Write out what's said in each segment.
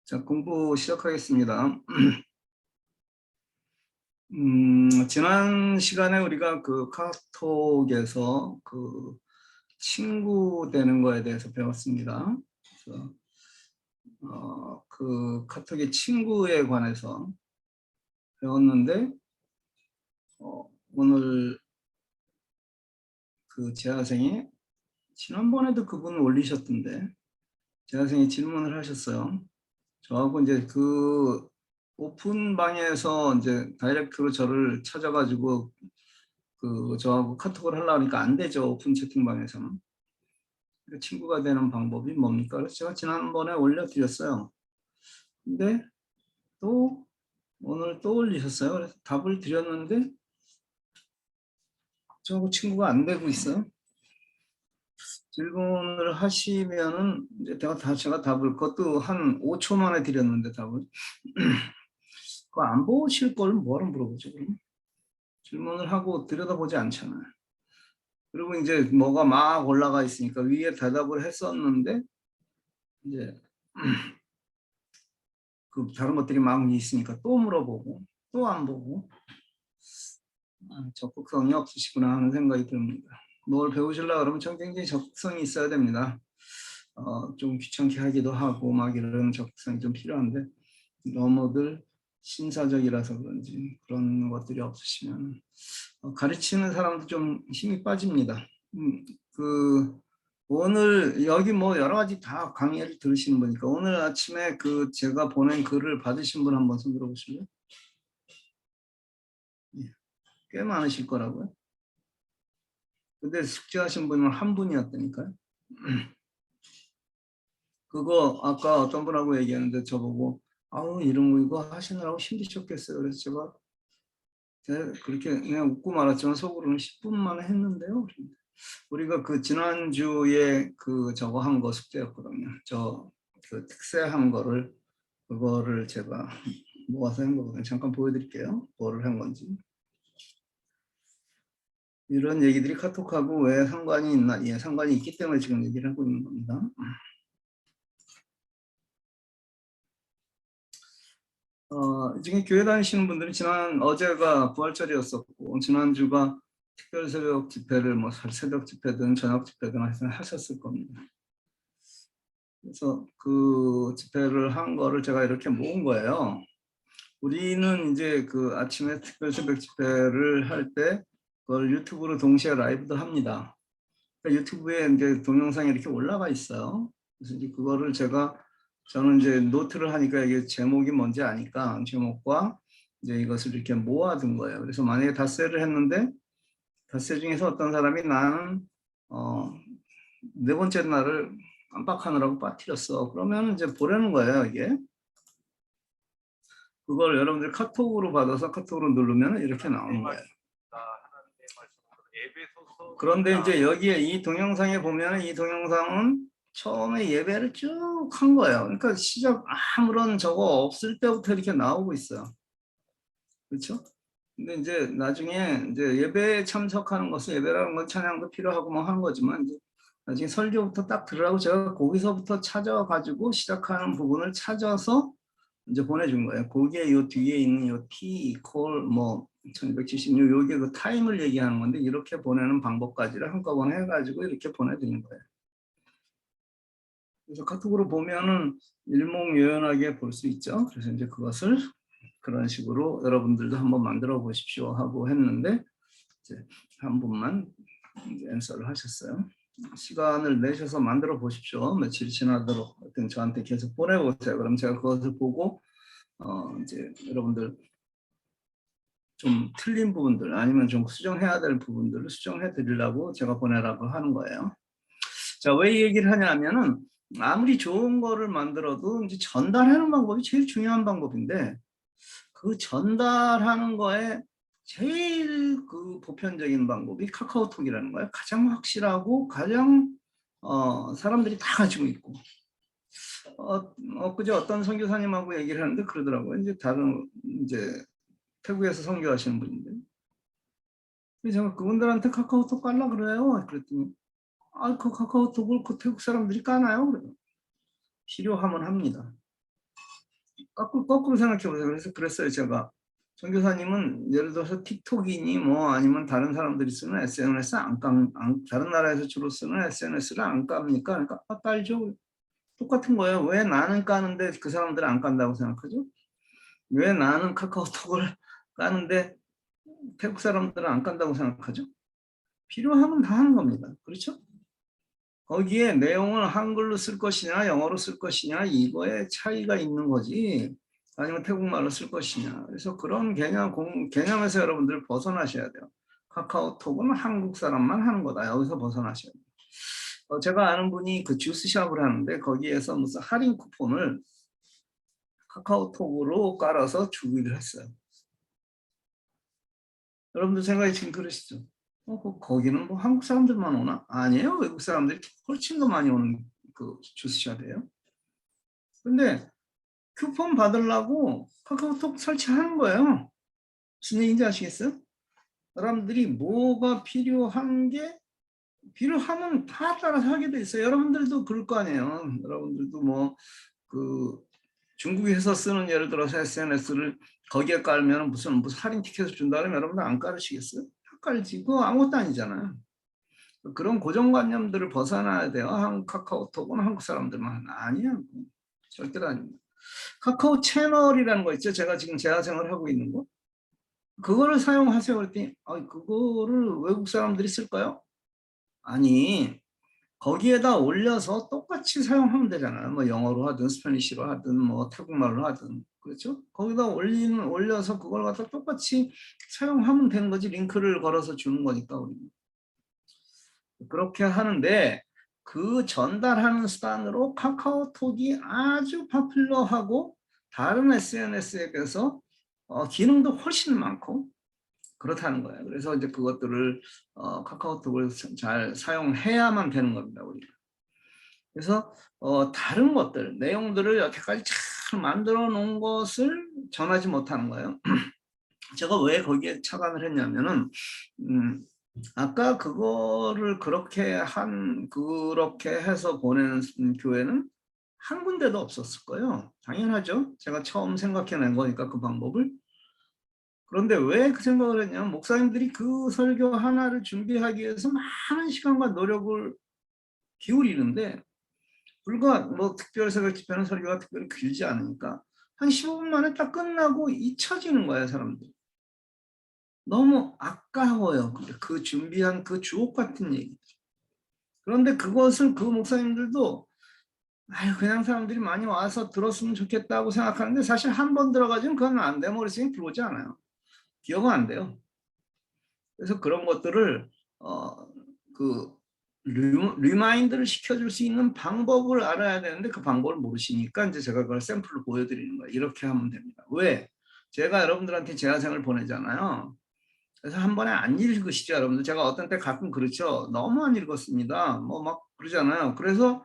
자, 공부 시작하겠습니다. 지난 시간에 우리가 그 카톡에서 그 친구 되는 거에 대해서 배웠습니다. 그래서 그 카톡의 친구에 관해서 배웠는데 오늘 그 재학생이 지난번에도 그분을 올리셨던데 재학생이 질문을 하셨어요. 저하고 이제 그 오픈방에서 이제 다이렉트로 저를 찾아가지고 그 저하고 카톡을 하려고 하니까 안 되죠. 오픈 채팅방에서는. 친구가 되는 방법이 뭡니까? 그래서 제가 지난번에 올려드렸어요. 근데 또 오늘 또 올리셨어요. 그래서 답을 드렸는데 저하고 친구가 안 되고 있어요. 질문을 하시면은 이제 제가 답을 그것도 한 5초 만에 드렸는데 답을 그거 안 보실 걸 뭐하러 물어보죠? 그럼? 질문을 하고 들여다보지 않잖아요. 그리고 이제 뭐가 막 올라가 있으니까 위에 대답을 했었는데 이제 그 다른 것들이 막 있으니까 또 물어보고 또 안 보고 적극성이 없으시구나 하는 생각이 듭니다. 뭘 배우시려고 그러면 굉장히 적극성이 있어야 됩니다. 좀 귀찮게 하기도 하고 막 이런 적극성이 좀 필요한데 너무들 신사적이라서 그런지 그런 것들이 없으시면 가르치는 사람도 좀 힘이 빠집니다. 그 오늘 여기 뭐 여러 가지 다 강의를 들으시는 거니까 오늘 아침에 그 제가 보낸 글을 받으신 분 한번 손 들어보실래요? 예, 꽤 많으실 거라고요. 근데 숙제하신 분은 한 분이었다니까요. 그거 아까 어떤 분하고 얘기하는데 저보고 아우 이런 거 이거 하시느라고 힘드셨겠어요. 그래서 제가 그렇게 그냥 웃고 말았지만 속으로는 10분 만에 했는데요. 우리가 그 지난주에 그 저거 한 거 숙제였거든요. 저 그 특세한 거를 그거를 제가 모아서 한 거거든요. 잠깐 보여드릴게요. 뭐를 한 건지. 이런 얘기들이 카톡하고 왜 상관이 있나? 예, 상관이 있기 때문에 지금 얘기를 하고 있는 겁니다. 지금 교회 다니시는 분들은 어제가 부활절이었었고 지난주가 특별 새벽 집회를 뭐 새벽 집회든 저녁 집회든 하셨을 겁니다. 그래서 그 집회를 한 거를 제가 이렇게 모은 거예요. 우리는 이제 그 아침에 특별 새벽 집회를 할 때 그걸 유튜브로 동시에 라이브도 합니다. 그러니까 유튜브에 이제 동영상이 이렇게 올라가 있어요. 그래서 이제 그거를 저는 이제 노트를 하니까 이게 제목이 뭔지 아니까 제목과 이제 이것을 이렇게 모아둔 거예요. 그래서 만약에 닷새를 했는데 닷새 중에서 어떤 사람이 나는 네 번째 날을 깜빡하느라고 빠뜨렸어. 그러면 이제 보내는 거예요, 이게. 그걸 여러분들 카톡으로 받아서 카톡으로 누르면 이렇게 나오는 거예요. 그런데 이제 여기에 이 동영상에 보면 이 동영상은 처음에 예배를 쭉 한 거예요. 그러니까 아무런 저거 없을 때부터 이렇게 나오고 있어요. 그렇죠? 근데 이제 나중에 이제 예배에 참석하는 것은 예배라는 건 찬양도 필요하고 뭐 하는 거지만 이제 나중에 설교부터 딱 들으라고 제가 거기서부터 찾아가지고 시작하는 부분을 찾아서 이제 보내준 거예요. 거기에 요 뒤에 있는 요 T 이퀄 뭐 1276 요게 그 타임을 얘기하는 건데 이렇게 보내는 방법까지를 한꺼번에 해가지고 이렇게 보내드린 거예요. 그래서 카톡으로 보면은 일목요연하게 볼 수 있죠. 그래서 이제 그것을 그런 식으로 여러분들도 한번 만들어 보십시오 하고 했는데 이제 한 분만 이제 앤서를 하셨어요. 시간을 내셔서 만들어 보십시오. 며칠 지나도록 하여튼 저한테 계속 보내보세요. 그럼 제가 그것을 보고 이제 여러분들 좀 틀린 부분들 아니면 좀 수정해야 될 부분들을 수정해 드리려고 제가 보내라고 하는 거예요. 자, 왜 이 얘기를 하냐면은 아무리 좋은 거를 만들어도 이제 전달하는 방법이 제일 중요한 방법인데 그 전달하는 거에 제일 그 보편적인 방법이 카카오톡이라는 거예요. 가장 확실하고 가장 사람들이 다 가지고 있고 그제 어떤 선교사님하고 얘기를 하는데 그러더라고요. 이제 다른 이제 태국에서 선교하시는 분인데 그래서 제가 그분들한테 카카오톡 깔라 그래요. 그랬더니 그 카카오톡을 그 태국 사람들이 까나요? 그래요. 필요하면 합니다. 거꾸로 생각해 보세요. 그래서 그랬어요. 제가 전교사님은 예를 들어서 틱톡이니 뭐 아니면 다른 사람들이 쓰는 SNS 다른 나라에서 주로 쓰는 SNS를 안 깝니까? 그러니까 깔죠. 똑같은 거예요. 왜 나는 까는데 그 사람들은 안 깐다고 생각하죠? 왜 나는 카카오톡을 까는데 태국 사람들은 안 깐다고 생각하죠? 필요하면 다 하는 겁니다. 그렇죠? 거기에 내용을 한글로 쓸 것이냐 영어로 쓸 것이냐 이거에 차이가 있는 거지 아니면 태국말로 쓸 것이냐. 그래서 그런 개념에서 여러분들 벗어나셔야 돼요. 카카오톡은 한국 사람만 하는 거다. 여기서 벗어나셔야 돼요. 제가 아는 분이 그 주스샵을 하는데 거기에서 무슨 할인 쿠폰을 카카오톡으로 깔아서 주기를 했어요. 여러분들 생각이 지금 그러시죠? 거기는 뭐 한국 사람들만 오나? 아니에요. 외국 사람들이 훨씬 더 많이 오는 그 주스샵이에요. 근데 쿠폰 받으려고 카카오톡 설치하는 거예요. 무슨 얘기인지 아시겠어요? 사람들이 뭐가 필요하면 다 따라서 하게 돼 있어요. 여러분들도 그럴 거 아니에요. 여러분들도 뭐 그 중국에서 쓰는 예를 들어서 SNS를 거기에 깔면 무슨 할인 티켓을 준다 그러면 여러분들 안 깔으시겠어요? 다 깔지. 그거 아무것도 아니잖아요. 그런 고정관념들을 벗어나야 돼요. 카카오톡은 한국 사람들만 아니야. 절대로 아닙니다. 카카오 채널이라는 거 있죠. 제가 지금 재화생활 하고 있는 거. 그거를 사용하세요. 그랬더니 그거를 외국 사람들이 쓸까요? 아니 거기에다 올려서 똑같이 사용하면 되잖아요. 뭐 영어로 하든 스페니쉬로 하든 뭐 태국말로 하든 그렇죠? 거기다 올려서 그걸 갖다 똑같이 사용하면 되는 거지. 링크를 걸어서 주는 거니까 우리는. 그렇게 하는데 그 전달하는 수단으로 카카오톡이 아주 파퓰러하고 다른 SNS에 비해서 기능도 훨씬 많고 그렇다는 거예요. 그래서 이제 그것들을 카카오톡을 잘 사용해야만 되는 겁니다. 우리가. 그래서 다른 것들, 내용들을 여태까지 잘 만들어 놓은 것을 전하지 못하는 거예요. 제가 왜 거기에 착안을 했냐면은 아까 그거를 그렇게 해서 보내는 교회는 한 군데도 없었을 거예요. 당연하죠. 제가 처음 생각해낸 거니까 그 방법을. 그런데 왜 그 생각을 했냐면 목사님들이 그 설교 하나를 준비하기 위해서 많은 시간과 노력을 기울이는데 불과 뭐 특별새벽 집회는 설교가 특별히 길지 않으니까 한 15분 만에 딱 끝나고 잊혀지는 거예요, 사람들이. 너무 아까워요. 그 준비한 그 주옥 같은 얘기. 그런데 그것을 그 목사님들도 그냥 사람들이 많이 와서 들었으면 좋겠다고 생각하는데 사실 한 번 들어가지면 그건 안 돼. 머릿속에 들어오지 않아요. 기억은 안 돼요. 그래서 그런 것들을 그 리마인드를 시켜줄 수 있는 방법을 알아야 되는데 그 방법을 모르시니까 이제 제가 그걸 샘플로 보여드리는 거예요. 이렇게 하면 됩니다. 왜? 제가 여러분들한테 재화생을 보내잖아요. 그래서 한 번에 안 읽으시죠, 여러분들. 제가 어떤 때 가끔 그렇죠. 너무 안 읽었습니다. 뭐 막 그러잖아요. 그래서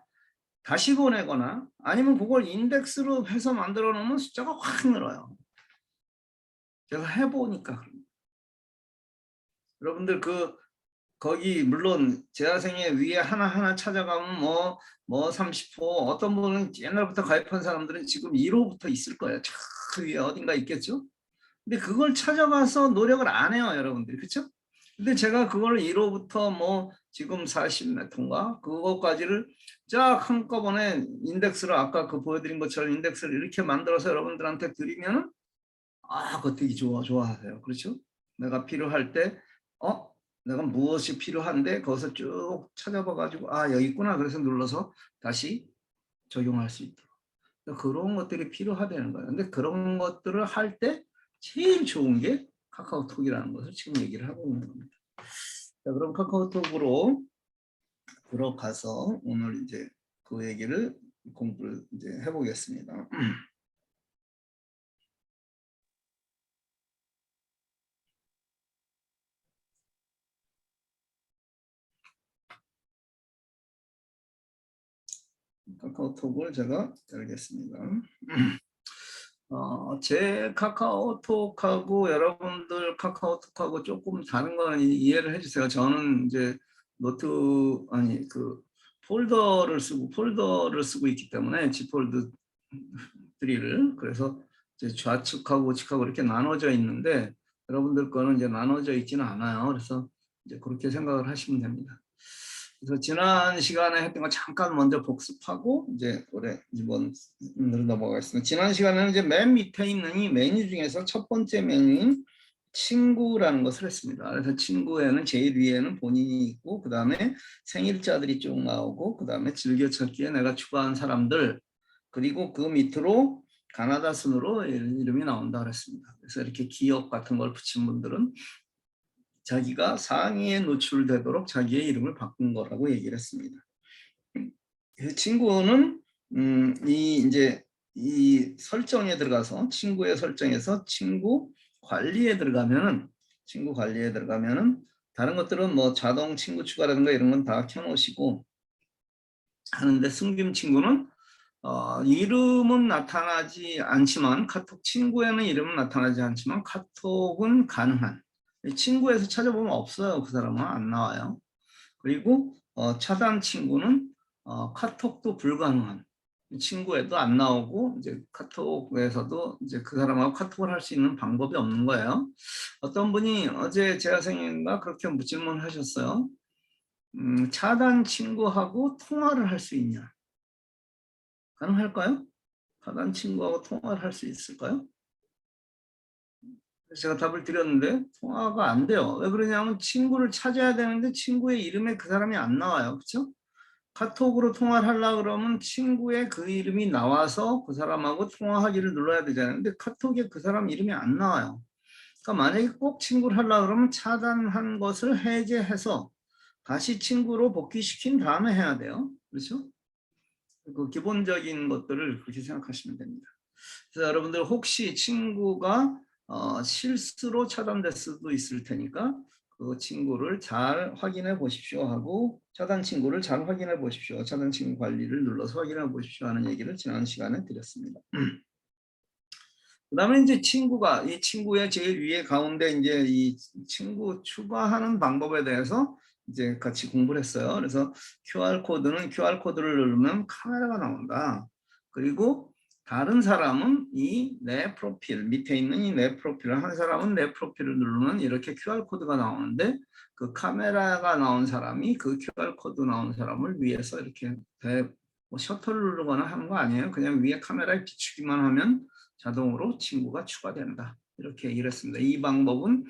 다시 보내거나 아니면 그걸 인덱스로 해서 만들어 놓으면 숫자가 확 늘어요. 제가 해보니까. 여러분들 거기 물론 재화생회 위에 하나하나 찾아가면 뭐 30호 어떤 분은 옛날부터 가입한 사람들은 지금 1호부터 있을 거예요. 저 위에 어딘가 있겠죠. 근데 그걸 찾아가서 노력을 안 해요, 여러분들이. 그렇죠? 근데 제가 그걸 1호부터 뭐 지금 40 몇 호인가 그거까지를 쫙 한꺼번에 인덱스로 아까 그 보여드린 것처럼 인덱스를 이렇게 만들어서 여러분들한테 드리면은 그거 되게 좋아하세요. 그렇죠? 내가 필요할 때 내가 무엇이 필요한데 거기서 쭉 찾아봐 가지고 여기 있구나. 그래서 눌러서 다시 적용할 수 있도록. 그런 것들이 필요하다는 거예요. 근데 그런 것들을 할 때 제일 좋은 게 카카오톡이라는 것을 지금 얘기를 하고 있는 겁니다. 자, 그럼 카카오톡으로 들어가서 오늘 이제 그 얘기를 공부를 이제 해보겠습니다. 카카오톡을 제가 열겠습니다. 제 카카오톡하고 여러분들 카카오톡하고 조금 다른 건 이해를 해주세요. 저는 이제 폴더를 쓰고 있기 때문에 G폴드 드릴. 그래서 이제 좌측하고 우측하고 이렇게 나눠져 있는데 여러분들 거는 이제 나눠져 있지는 않아요. 그래서 이제 그렇게 생각을 하시면 됩니다. 그래서 지난 시간에 했던 거 잠깐 먼저 복습하고 이제 올해 이번으로 넘어가겠습니다. 지난 시간에는 이제 맨 밑에 있는 이 메뉴 중에서 첫 번째 메뉴인 친구라는 것을 했습니다. 그래서 친구에는 제일 위에는 본인이 있고 그 다음에 생일자들이 쭉 나오고 그 다음에 즐겨찾기에 내가 추가한 사람들 그리고 그 밑으로 가나다 순으로 이름이 나온다 그랬습니다. 그래서 이렇게 기억 같은 걸 붙인 분들은 자기가 상위에 노출되도록 자기의 이름을 바꾼 거라고 얘기를 했습니다. 친구는 이 설정에 들어가서 친구의 설정에서 친구 관리에 들어가면은 다른 것들은 뭐 자동 친구 추가라든가 이런 건 다 켜놓으시고 하는데 숨김 친구는 이름은 나타나지 않지만 카톡 친구에는 이름은 나타나지 않지만 카톡은 가능한 친구에서 찾아보면 없어요. 그 사람은 안 나와요. 그리고 차단 친구는 카톡도 불가능한 친구에도 안 나오고 이제 카톡에서도 이제 그 사람하고 카톡을 할 수 있는 방법이 없는 거예요. 어떤 분이 어제 재학생인가 그렇게 질문하셨어요. 차단 친구하고 통화를 할 수 있냐? 가능할까요? 차단 친구하고 통화를 할 수 있을까요? 제가 답을 드렸는데 통화가 안 돼요. 왜 그러냐면 친구를 찾아야 되는데 친구의 이름에 그 사람이 안 나와요. 그렇죠? 카톡으로 통화를 하려고 그러면 친구의 그 이름이 나와서 그 사람하고 통화하기를 눌러야 되잖아요. 근데 카톡에 그 사람 이름이 안 나와요. 그러니까 만약에 꼭 친구를 하려고 그러면 차단한 것을 해제해서 다시 친구로 복귀시킨 다음에 해야 돼요. 그렇죠? 그 기본적인 것들을 그렇게 생각하시면 됩니다. 그래서 여러분들 혹시 친구가 실수로 차단될 수도 있을 테니까 그 친구를 잘 확인해 보십시오 하고 차단 친구를 잘 확인해 보십시오. 차단 친구 관리를 눌러서 확인해 보십시오 하는 얘기를 지난 시간에 드렸습니다. 그 다음에 이제 이 친구의 제일 위에 가운데 이제 이 친구 추가하는 방법에 대해서 이제 같이 공부를 했어요. 그래서 QR코드는 QR코드를 누르면 카메라가 나온다. 그리고 다른 사람은 이 내 프로필 밑에 있는 이 내 프로필을 한 사람은 내 프로필을 누르면 이렇게 QR코드가 나오는데 그 카메라가 나온 사람이 그 QR코드 나온 사람을 위해서 이렇게 뭐 셔터를 누르거나 하는 거 아니에요. 그냥 위에 카메라에 비추기만 하면 자동으로 친구가 추가된다. 이렇게 얘기를 했습니다. 이 방법은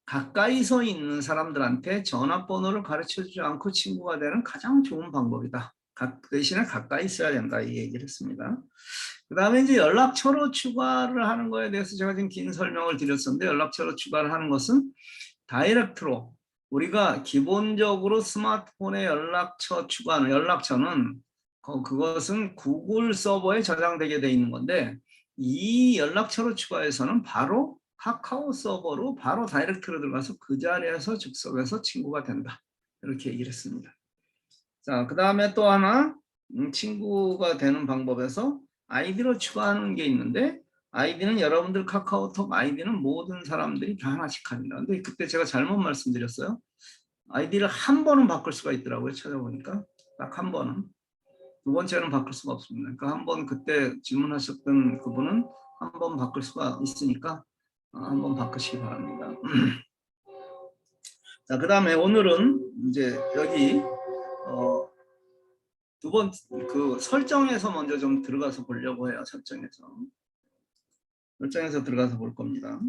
가까이서 있는 사람들한테 전화번호를 가르쳐주지 않고 친구가 되는 가장 좋은 방법이다. 대신에 가까이 있어야 된다. 이 얘기를 했습니다. 그 다음에 이제 연락처로 추가를 하는 거에 대해서 제가 지금 긴 설명을 드렸었는데 연락처로 추가를 하는 것은 다이렉트로 우리가 기본적으로 스마트폰에 연락처 추가하는 연락처는 그것은 구글 서버에 저장되게 돼 있는 건데 이 연락처로 추가해서는 바로 카카오 서버로 바로 다이렉트로 들어가서 그 자리에서 즉석에서 친구가 된다. 이렇게 얘기를 했습니다. 자, 그 다음에 또 하나 친구가 되는 방법에서 아이디로 추가하는 게 있는데 아이디는 여러분들 카카오톡 아이디는 모든 사람들이 다 하나씩 합니다. 근데 그때 제가 잘못 말씀드렸어요. 아이디를 한 번은 바꿀 수가 있더라고요. 찾아보니까 딱 한 번은. 두 번째는 바꿀 수가 없습니다. 그러니까 한 번 그때 질문하셨던 그분은 한 번 바꿀 수가 있으니까 한 번 바꾸시기 바랍니다. 자, 그 다음에 오늘은 이제 여기 두 번 그 설정에서 먼저 좀 들어가서 보려고 해요. 설정에서 들어가서 볼 겁니다.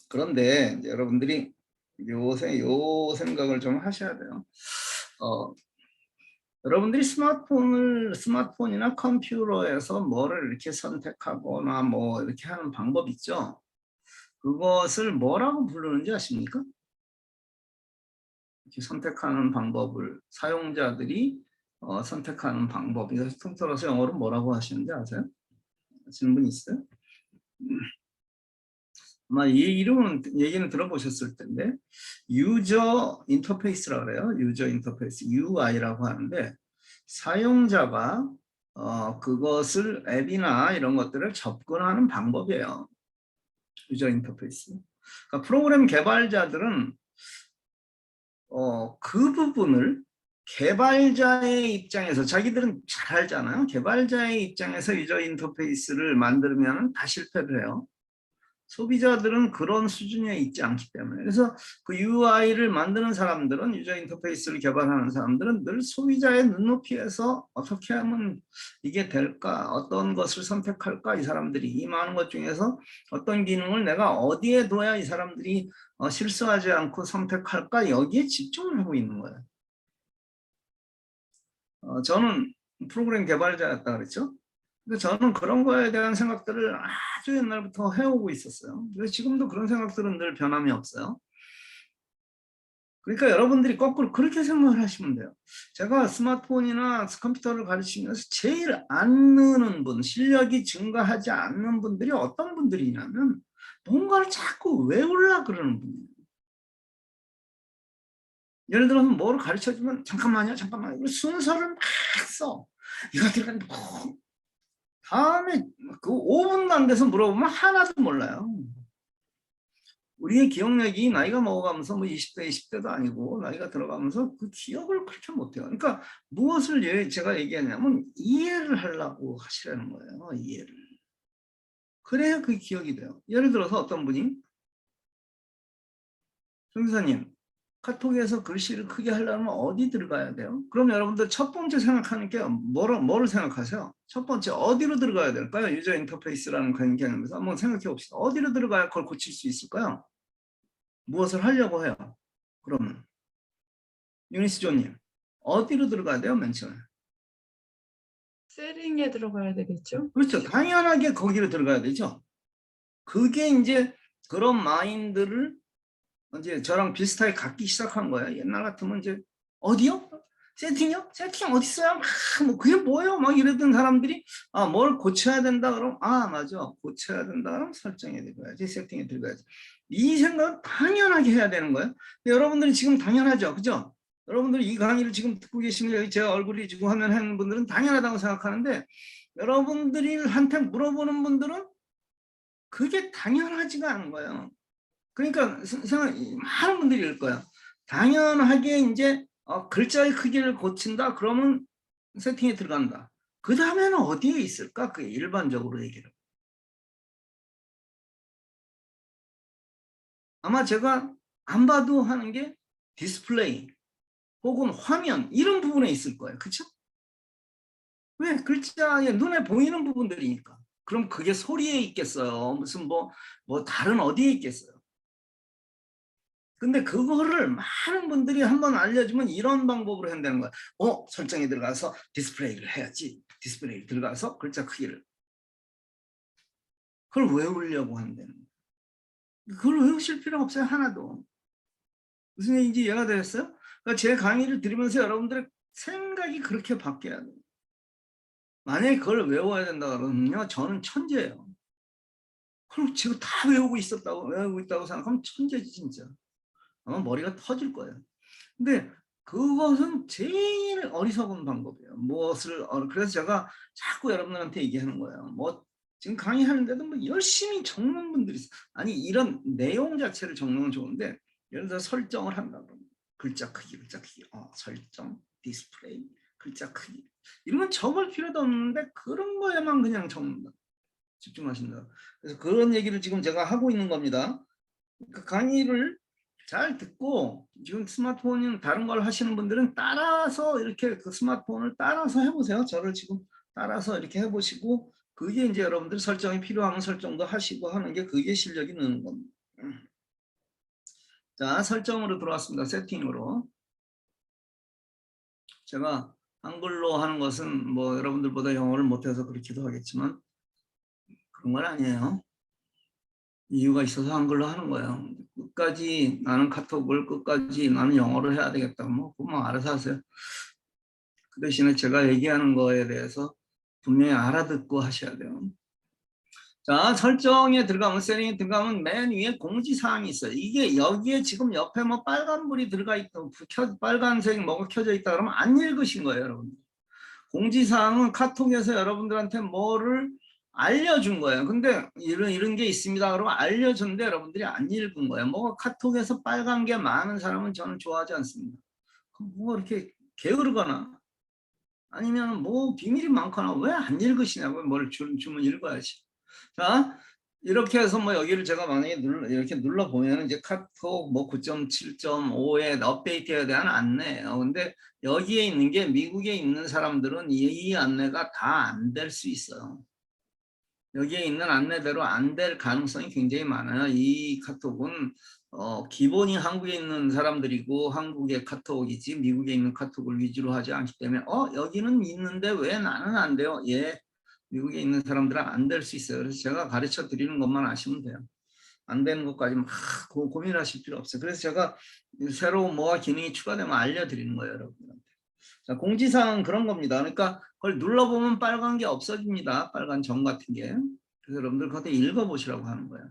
그런데 이제 여러분들이 요 생각을 좀 하셔야 돼요. 여러분들이 스마트폰이나 컴퓨터에서 뭐를 이렇게 선택하거나 뭐 이렇게 하는 방법 있죠? 그것을 뭐라고 부르는지 아십니까? 이렇게 선택하는 방법을 사용자들이 선택하는 방법. 이거 통틀어서 영어로 뭐라고 하시는지 아세요? 아시는 분 있어요? 아마 이 이름은 얘기는 들어보셨을 텐데 유저 인터페이스라고 그래요. 유저 인터페이스 UI라고 하는데 사용자가 그것을 앱이나 이런 것들을 접근하는 방법이에요. 유저 인터페이스. 그러니까 프로그램 개발자들은 그 부분을 개발자의 입장에서 자기들은 잘 알잖아요. 개발자의 입장에서 유저 인터페이스를 만들면 다 실패를 해요. 소비자들은 그런 수준에 있지 않기 때문에. 그래서 그 UI를 만드는 사람들은, 유저 인터페이스를 개발하는 사람들은 늘 소비자의 눈높이에서 어떻게 하면 이게 될까, 어떤 것을 선택할까, 이 사람들이 이 많은 것 중에서 어떤 기능을 내가 어디에 둬야 이 사람들이 실수하지 않고 선택할까, 여기에 집중을 하고 있는 거예요. 저는 프로그램 개발자였다 그랬죠. 근데 저는 그런 거에 대한 생각들을 아주 옛날부터 해오고 있었어요. 그래서 지금도 그런 생각들은 늘 변함이 없어요. 그러니까 여러분들이 거꾸로 그렇게 생각을 하시면 돼요. 제가 스마트폰이나 컴퓨터를 가르치면서 제일 안 느는 분, 실력이 증가하지 않는 분들이 어떤 분들이냐면 뭔가를 자꾸 외우려고 그러는 분이에요. 예를 들어서 뭐를 가르쳐주면 잠깐만요, 잠깐만요. 순서를 막 써. 이거 들어가는 다음에 그 5분도 안 돼서 물어보면 하나도 몰라요. 우리의 기억력이 나이가 먹어가면서 뭐 20대, 20대도 아니고 나이가 들어가면서 그 기억을 그렇게 못해요. 그러니까 무엇을 제가 얘기하냐면 이해를 하려고 하시라는 거예요. 이해를. 그래야 그 기억이 돼요. 예를 들어서 어떤 분이 정기사님 카톡에서 글씨를 크게 하려면 어디 들어가야 돼요? 그럼 여러분들 첫 번째 생각하는 게 뭐를 생각하세요? 첫 번째 어디로 들어가야 될까요? 유저 인터페이스라는 개념에서 한번 생각해 봅시다. 어디로 들어가야 그걸 고칠 수 있을까요? 무엇을 하려고 해요? 그러면 유니스 조님 어디로 들어가야 돼요? 맨 처음에. 세팅에 들어가야 되겠죠? 그렇죠. 당연하게 거기로 들어가야 되죠. 그게 이제 그런 마인드를 이제 저랑 비슷하게 갖기 시작한 거예요. 옛날 같으면 이제 어디요? 세팅이요? 세팅 어디 있어요? 뭐 그게 뭐예요? 막 이러던 사람들이 뭘 고쳐야 된다 그럼 맞아 고쳐야 된다 그럼 설정에 들어가야지, 세팅에 들어가야지. 이 생각 당연하게 해야 되는 거예요. 여러분들이 지금 당연하죠, 그죠? 여러분들이 이 강의를 지금 듣고 계시면 제 얼굴이 지금 화면 하는 분들은 당연하다고 생각하는데 여러분들이 한테 물어보는 분들은 그게 당연하지가 않은 거예요. 그러니까 많은 분들이 이럴 거야. 당연하게 이제 글자의 크기를 고친다 그러면 세팅에 들어간다. 그 다음에는 어디에 있을까? 그게 일반적으로 얘기를. 아마 제가 안 봐도 하는 게 디스플레이 혹은 화면 이런 부분에 있을 거예요. 그렇죠? 왜? 글자에 눈에 보이는 부분들이니까. 그럼 그게 소리에 있겠어요? 무슨 뭐 다른 어디에 있겠어요? 근데 그거를 많은 분들이 한번 알려주면 이런 방법으로 한다는 거야. 설정에 들어가서 디스플레이를 해야지. 디스플레이 들어가서 글자 크기를. 그걸 외우려고 한다는 거야. 그걸 외우실 필요 없어요. 하나도. 무슨 얘기인지 이해가 되셨어요? 그러니까 제 강의를 들으면서 여러분들의 생각이 그렇게 바뀌어야 돼요. 만약에 그걸 외워야 된다 그러면요. 저는 천재예요. 그럼 지금 다 외우고 있다고 생각하면 천재지 진짜. 아마 머리가 터질 거예요. 근데 그것은 제일 어리석은 방법이에요. 그래서 제가 자꾸 여러분들한테 얘기하는 거예요. 지금 강의하는데도 열심히 적는 분들이 있어요. 아니 이런 내용 자체를 적는 건 좋은데 예를 들어 설정을 한다 그러면 글자 크기, 설정, 디스플레이, 글자 크기 이런 건 적을 필요도 없는데 그런 거에만 그냥 적는다. 집중하신다. 그래서 그런 얘기를 지금 제가 하고 있는 겁니다. 그 강의를 잘 듣고 지금 스마트폰은 다른 걸 하시는 분들은 따라서 이렇게 그 스마트폰을 따라서 해보세요. 저를 지금 따라서 이렇게 해보시고 그게 이제 여러분들 설정이 필요하면 설정도 하시고 하는 게 그게 실력이 느는 겁니다. 자, 설정으로 들어왔습니다. 세팅으로. 제가 한글로 하는 것은 뭐 여러분들보다 영어를 못해서 그렇기도 하겠지만 그런 건 아니에요. 이유가 있어서 한글로 하는 거예요. 끝까지 나는 카톡을 끝까지 나는 영어로 해야 되겠다. 그만 알아서 하세요. 그 대신에 제가 얘기하는 거에 대해서 분명히 알아듣고 하셔야 돼요. 자, 설정에 들어가면, 세팅에 들어가면 맨 위에 공지사항이 있어요. 이게 여기에 지금 옆에 빨간불이 들어가 있고 빨간색 뭐가 켜져 있다 그러면 안 읽으신 거예요, 여러분. 공지사항은 카톡에서 여러분들한테 뭐를 알려준 거예요. 근데 이런 게 있습니다. 그러면 알려줬는데 여러분들이 안 읽은 거예요. 카톡에서 빨간 게 많은 사람은 저는 좋아하지 않습니다. 이렇게 게으르거나 아니면 뭐 비밀이 많거나 왜 안 읽으시냐고. 뭘 주면 읽어야지. 자, 이렇게 해서 뭐 여기를 제가 만약에 이렇게 눌러 보면 이제 카톡 뭐 9.7.5에 업데이트해야 되는 안내예요. 근데 여기에 있는 게 미국에 있는 사람들은 이 안내가 다 안 될 수 있어요. 여기에 있는 안내대로 안 될 가능성이 굉장히 많아요. 이 카톡은 기본이 한국에 있는 사람들이고 한국의 카톡이지 미국에 있는 카톡을 위주로 하지 않기 때문에 여기는 있는데 왜 나는 안 돼요? 예, 미국에 있는 사람들은 안 될 수 있어요. 그래서 제가 가르쳐 드리는 것만 아시면 돼요. 안 되는 것까지 막 고민하실 필요 없어요. 그래서 제가 새로운 뭐가 기능이 추가되면 알려드리는 거예요, 여러분들한테. 자, 공지사항은 그런 겁니다. 그러니까 그걸 눌러보면 빨간 게 없어집니다. 빨간 점 같은 게. 그래서 여러분들 그것도 읽어보시라고 하는 거예요.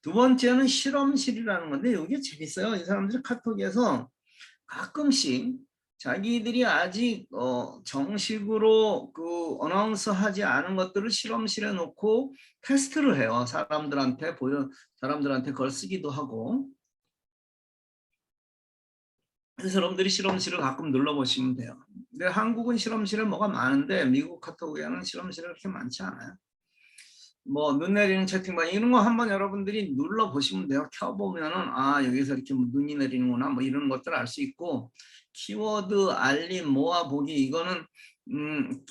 두 번째는 실험실이라는 건데 이게 재밌어요. 이 사람들이 카톡에서 가끔씩 자기들이 아직 정식으로 그 어나운서 하지 않은 것들을 실험실에 놓고 테스트를 해요. 사람들한테 그걸 쓰기도 하고. 그래서 여러분들이 실험실을 가끔 눌러보시면 돼요. 근데 한국은 실험실에 뭐가 많은데 미국 카톡에는 실험실이 그렇게 많지 않아요. 뭐 눈 내리는 채팅방 이런 거 한번 여러분들이 눌러보시면 돼요. 켜보면은 여기서 이렇게 눈이 내리는구나 뭐 이런 것들 알 수 있고, 키워드 알림 모아보기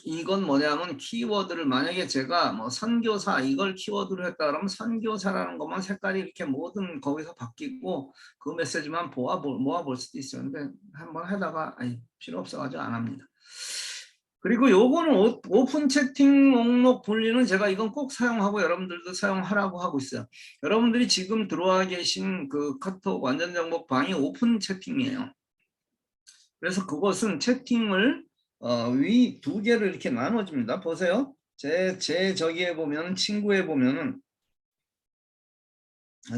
이건 뭐냐면 키워드를 만약에 제가 뭐 선교사 이걸 키워드로 했다 그러면 선교사라는 것만 색깔이 이렇게 모든 거기서 바뀌고 그 메시지만 모아볼 수도 있어요. 근데 한번 하다가 필요 없어가지고 안 합니다. 그리고 요거는 오픈 채팅 목록 분리는 제가 이건 꼭 사용하고 여러분들도 사용하라고 하고 있어요. 여러분들이 지금 들어와 계신 그 카톡 완전 정복 방이 오픈 채팅이에요. 그래서 그것은 채팅을 위 두 개를 이렇게 나눠줍니다. 보세요. 제 저기에 보면 친구에 보면은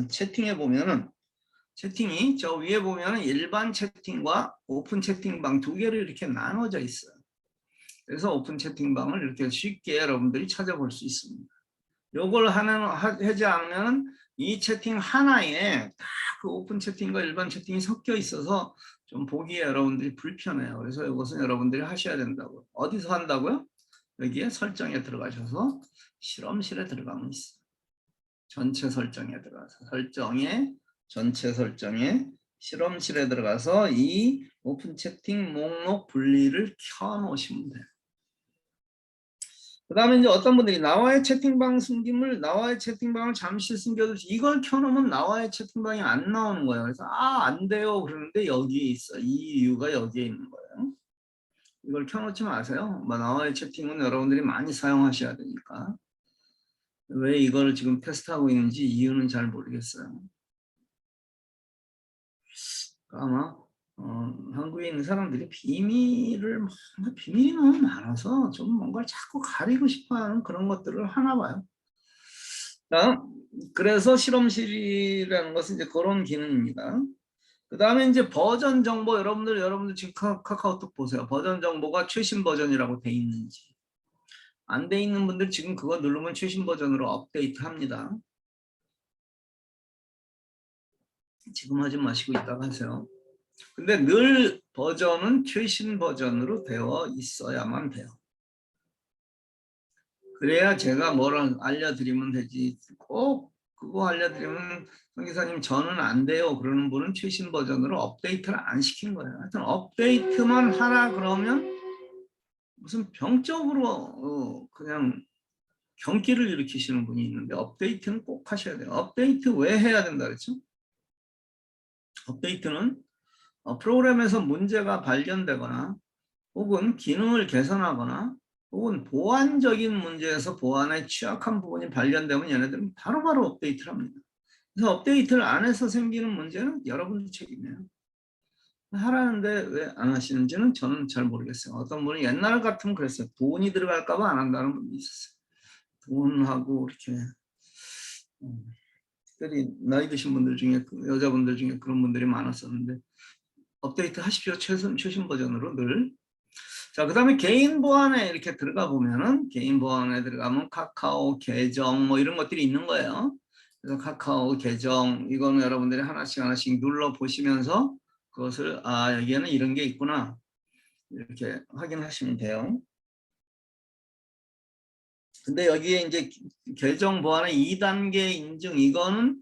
채팅에 보면은 채팅이 저 위에 보면은 일반 채팅과 오픈 채팅방 두 개를 이렇게 나눠져 있어요. 그래서 오픈 채팅방을 이렇게 쉽게 여러분들이 찾아볼 수 있습니다. 요걸 하지 않으면 이 채팅 하나에 다 그 오픈 채팅과 일반 채팅이 섞여 있어서 좀 보기에 여러분들이 불편해요. 그래서 이것은 여러분들이 하셔야 된다고요. 어디서 한다고요? 여기에 설정에 들어가셔서 실험실에 들어가면 있어요. 전체 설정에 들어가서 전체 설정에 실험실에 들어가서 이 오픈 채팅 목록 분리를 켜놓으시면 돼요. 그 다음에 이제 어떤 분들이 나와의 채팅방을 잠시 숨겨두시 이걸 켜놓으면 나와의 채팅방이 안 나오는 거예요. 그래서 안 돼요 그러는데 여기에 있어. 이 이유가 여기에 있는 거예요. 이걸 켜놓지 마세요. 나와의 채팅은 여러분들이 많이 사용하셔야 되니까. 왜 이걸 지금 테스트하고 있는지 이유는 잘 모르겠어요. 아마 한국에 있는 사람들이 비밀이 너무 많아서 좀 뭔가를 자꾸 가리고 싶어하는 그런 것들을 하나 봐요. 그래서 실험실이라는 것은 이제 그런 기능입니다. 그 다음에 이제 버전 정보 여러분들 지금 카카오톡 보세요. 버전 정보가 최신 버전이라고 돼 있는지. 안 돼 있는 분들 지금 그거 누르면 최신 버전으로 업데이트 합니다. 지금 하지 마시고 이따가 하세요. 근데 늘 버전은 최신 버전으로 되어 있어야만 돼요. 그래야 제가 뭐를 알려드리면 되지. 꼭 그거 알려드리면 성기사님 저는 안 돼요 그러는 분은 최신 버전으로 업데이트를 안 시킨 거예요. 하여튼 업데이트만 하라 그러면 무슨 병적으로 그냥 경기를 일으키시는 분이 있는데 업데이트는 꼭 하셔야 돼요. 업데이트 왜 해야 된다 그랬죠? 업데이트는 프로그램에서 문제가 발견되거나 혹은 기능을 개선하거나 혹은 보안적인 문제에서 보안에 취약한 부분이 발견되면 얘네들은 바로바로 업데이트를 합니다. 그래서 업데이트를 안 해서 생기는 문제는 여러분들 책임이에요. 하라는데 왜 안 하시는지는 저는 잘 모르겠어요. 어떤 분은 옛날 같으면 그랬어요. 돈이 들어갈까 봐 안 한다는 분이 있었어요. 돈하고 이렇게 특별히 나이 드신 분들 중에 여자분들 중에 그런 분들이 많았었는데 업데이트 하십시오. 최신 버전으로 늘. 자, 그 다음에 개인 보안에 이렇게 들어가 보면은 개인 보안에 들어가면 카카오 계정 뭐 이런 것들이 있는 거예요. 그래서 카카오 계정 이거는 여러분들이 하나씩 눌러 보시면서 그것을 여기에는 이런 게 있구나. 이렇게 확인하시면 돼요. 근데 여기에 이제 계정 보안의 2단계 인증 이거는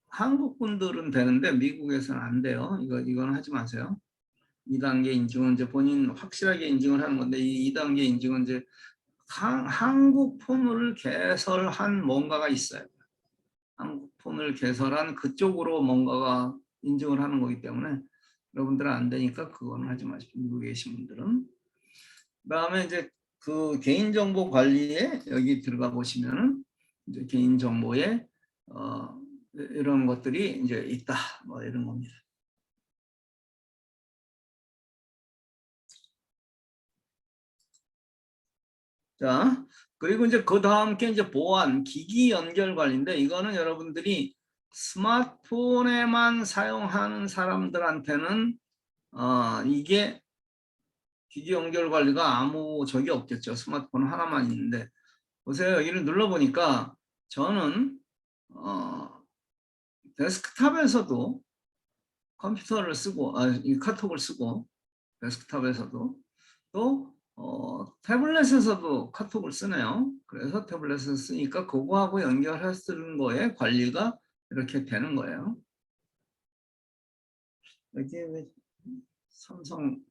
한국 분들은 되는데 미국에서는 안 돼요. 이건 하지 마세요. 2단계 인증은 이제 본인 확실하게 인증을 하는 건데 이 2단계 인증은 이제 한국 폰을 개설한 뭔가가 있어요. 한국 폰을 개설한 그쪽으로 뭔가가 인증을 하는 거기 때문에 여러분들은 안 되니까 그거는 하지 마시고 미국에 계신 분들은. 그다음에 이제 그 개인정보 관리에 여기 들어가 보시면은 이제 개인정보에 이런 것들이 이제 있다 뭐 이런 겁니다. 자, 그리고 이제 그 다음 게 이제 보안, 기기 연결 관리인데 이거는 여러분들이 스마트폰에만 사용하는 사람들한테는 이게 기기 연결 관리가 아무 적이 없겠죠. 스마트폰 하나만 있는데 보세요. 여기를 눌러보니까 저는 데스크탑에서도 컴퓨터를 쓰고 이 카톡을 쓰고 데스크탑에서도 또 태블릿에서도 카톡을 쓰네요. 그래서 태블릿에서 쓰니까 그거하고 연결해 쓰는 거에 관리가 이렇게 되는 거예요. 여기에 왜 삼성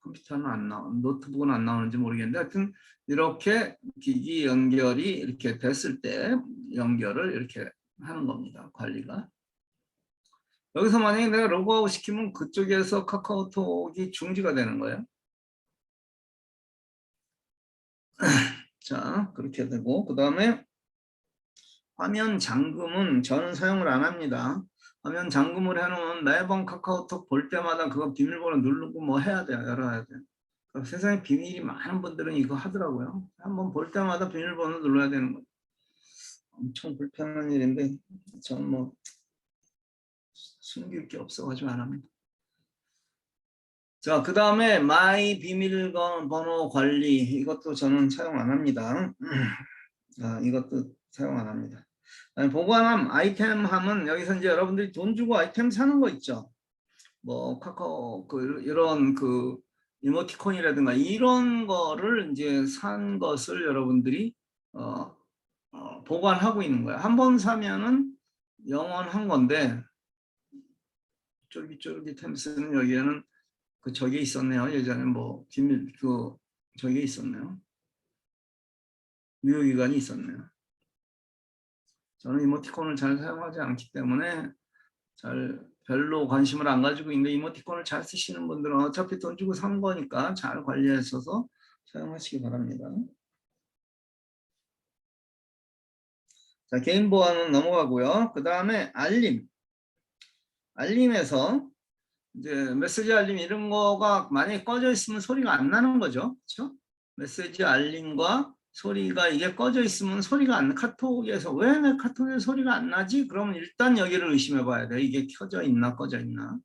컴퓨터는 안 나오, 노트북은 안 나오는지 모르겠는데 하여튼 이렇게 기기 연결이 이렇게 됐을 때 연결을 이렇게 하는 겁니다. 관리가. 여기서 만약에 내가 로그아웃 시키면 그쪽에서 카카오톡이 중지가 되는 거예요. 자, 그렇게 되고 그 다음에 화면 잠금은 저는 사용을 안 합니다. 화면 잠금을 해놓으면 매번 카카오톡 볼 때마다 그거 비밀번호 누르고 뭐 해야 돼요. 열어야 돼요. 세상에 비밀이 많은 분들은 이거 하더라고요. 한번 볼 때마다 비밀번호 눌러야 되는 거예요. 엄청 불편한 일인데 저는 뭐 숨길 게 없어가지고 안 합니다. 자, 그 다음에 마이 비밀번호 관리 이것도 저는 사용 안 합니다. 이것도 사용 안 합니다. 보관함 아이템함은 여기서 이제 여러분들이 돈 주고 아이템 사는 거 있죠. 뭐 카카오 이런 이모티콘이라든가 이런 거를 이제 산 것을 여러분들이 보관하고 있는 거예요. 한 번 사면은 영원한 건데 쫄깃쫄깃햄스는 여기에는 저게 있었네요. 예전에 뭐 비밀 저게 있었네요. 유효기간이 있었네요. 저는 이모티콘을 잘 사용하지 않기 때문에 별로 관심을 안 가지고 있는데 이모티콘을 잘 쓰시는 분들은 어차피 돈 주고 산 거니까 잘 관리하셔서 사용하시기 바랍니다. 자, 개인 보안은 넘어가고요. 그 다음에 알림에서 이제 메시지 알림 이런 거가 만약에 꺼져 있으면 소리가 안 나는 거죠. 그렇죠? 메시지 알림과 소리가 이게 꺼져 있으면 소리가 안 나. 카톡에서 왜 내 카톡에 소리가 안 나지? 그러면 일단 여기를 의심해 봐야 돼요. 이게 켜져 있나 꺼져 있나.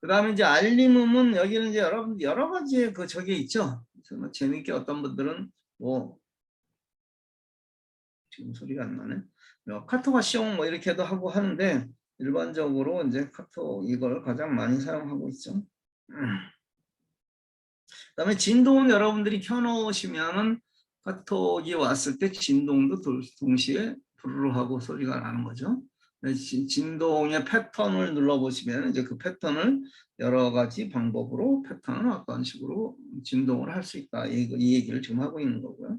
그 다음에 이제 알림음은 여기는 이제 여러분 여러 가지의 저게 있죠. 그래서 뭐 재밌게 어떤 분들은 뭐 지금 소리가 안 나네. 카톡아 숑 뭐 이렇게도 하고 하는데 일반적으로 이제 카톡 이걸 가장 많이 사용하고 있죠. 그다음에 진동은 여러분들이 켜놓으시면은 카톡이 왔을 때 진동도 동시에 부르르 하고 소리가 나는 거죠. 진동의 패턴을 눌러보시면 이제 그 패턴을 여러 가지 방법으로 패턴을 어떤 식으로 진동을 할 수 있다. 이 얘기를 지금 하고 있는 거고요.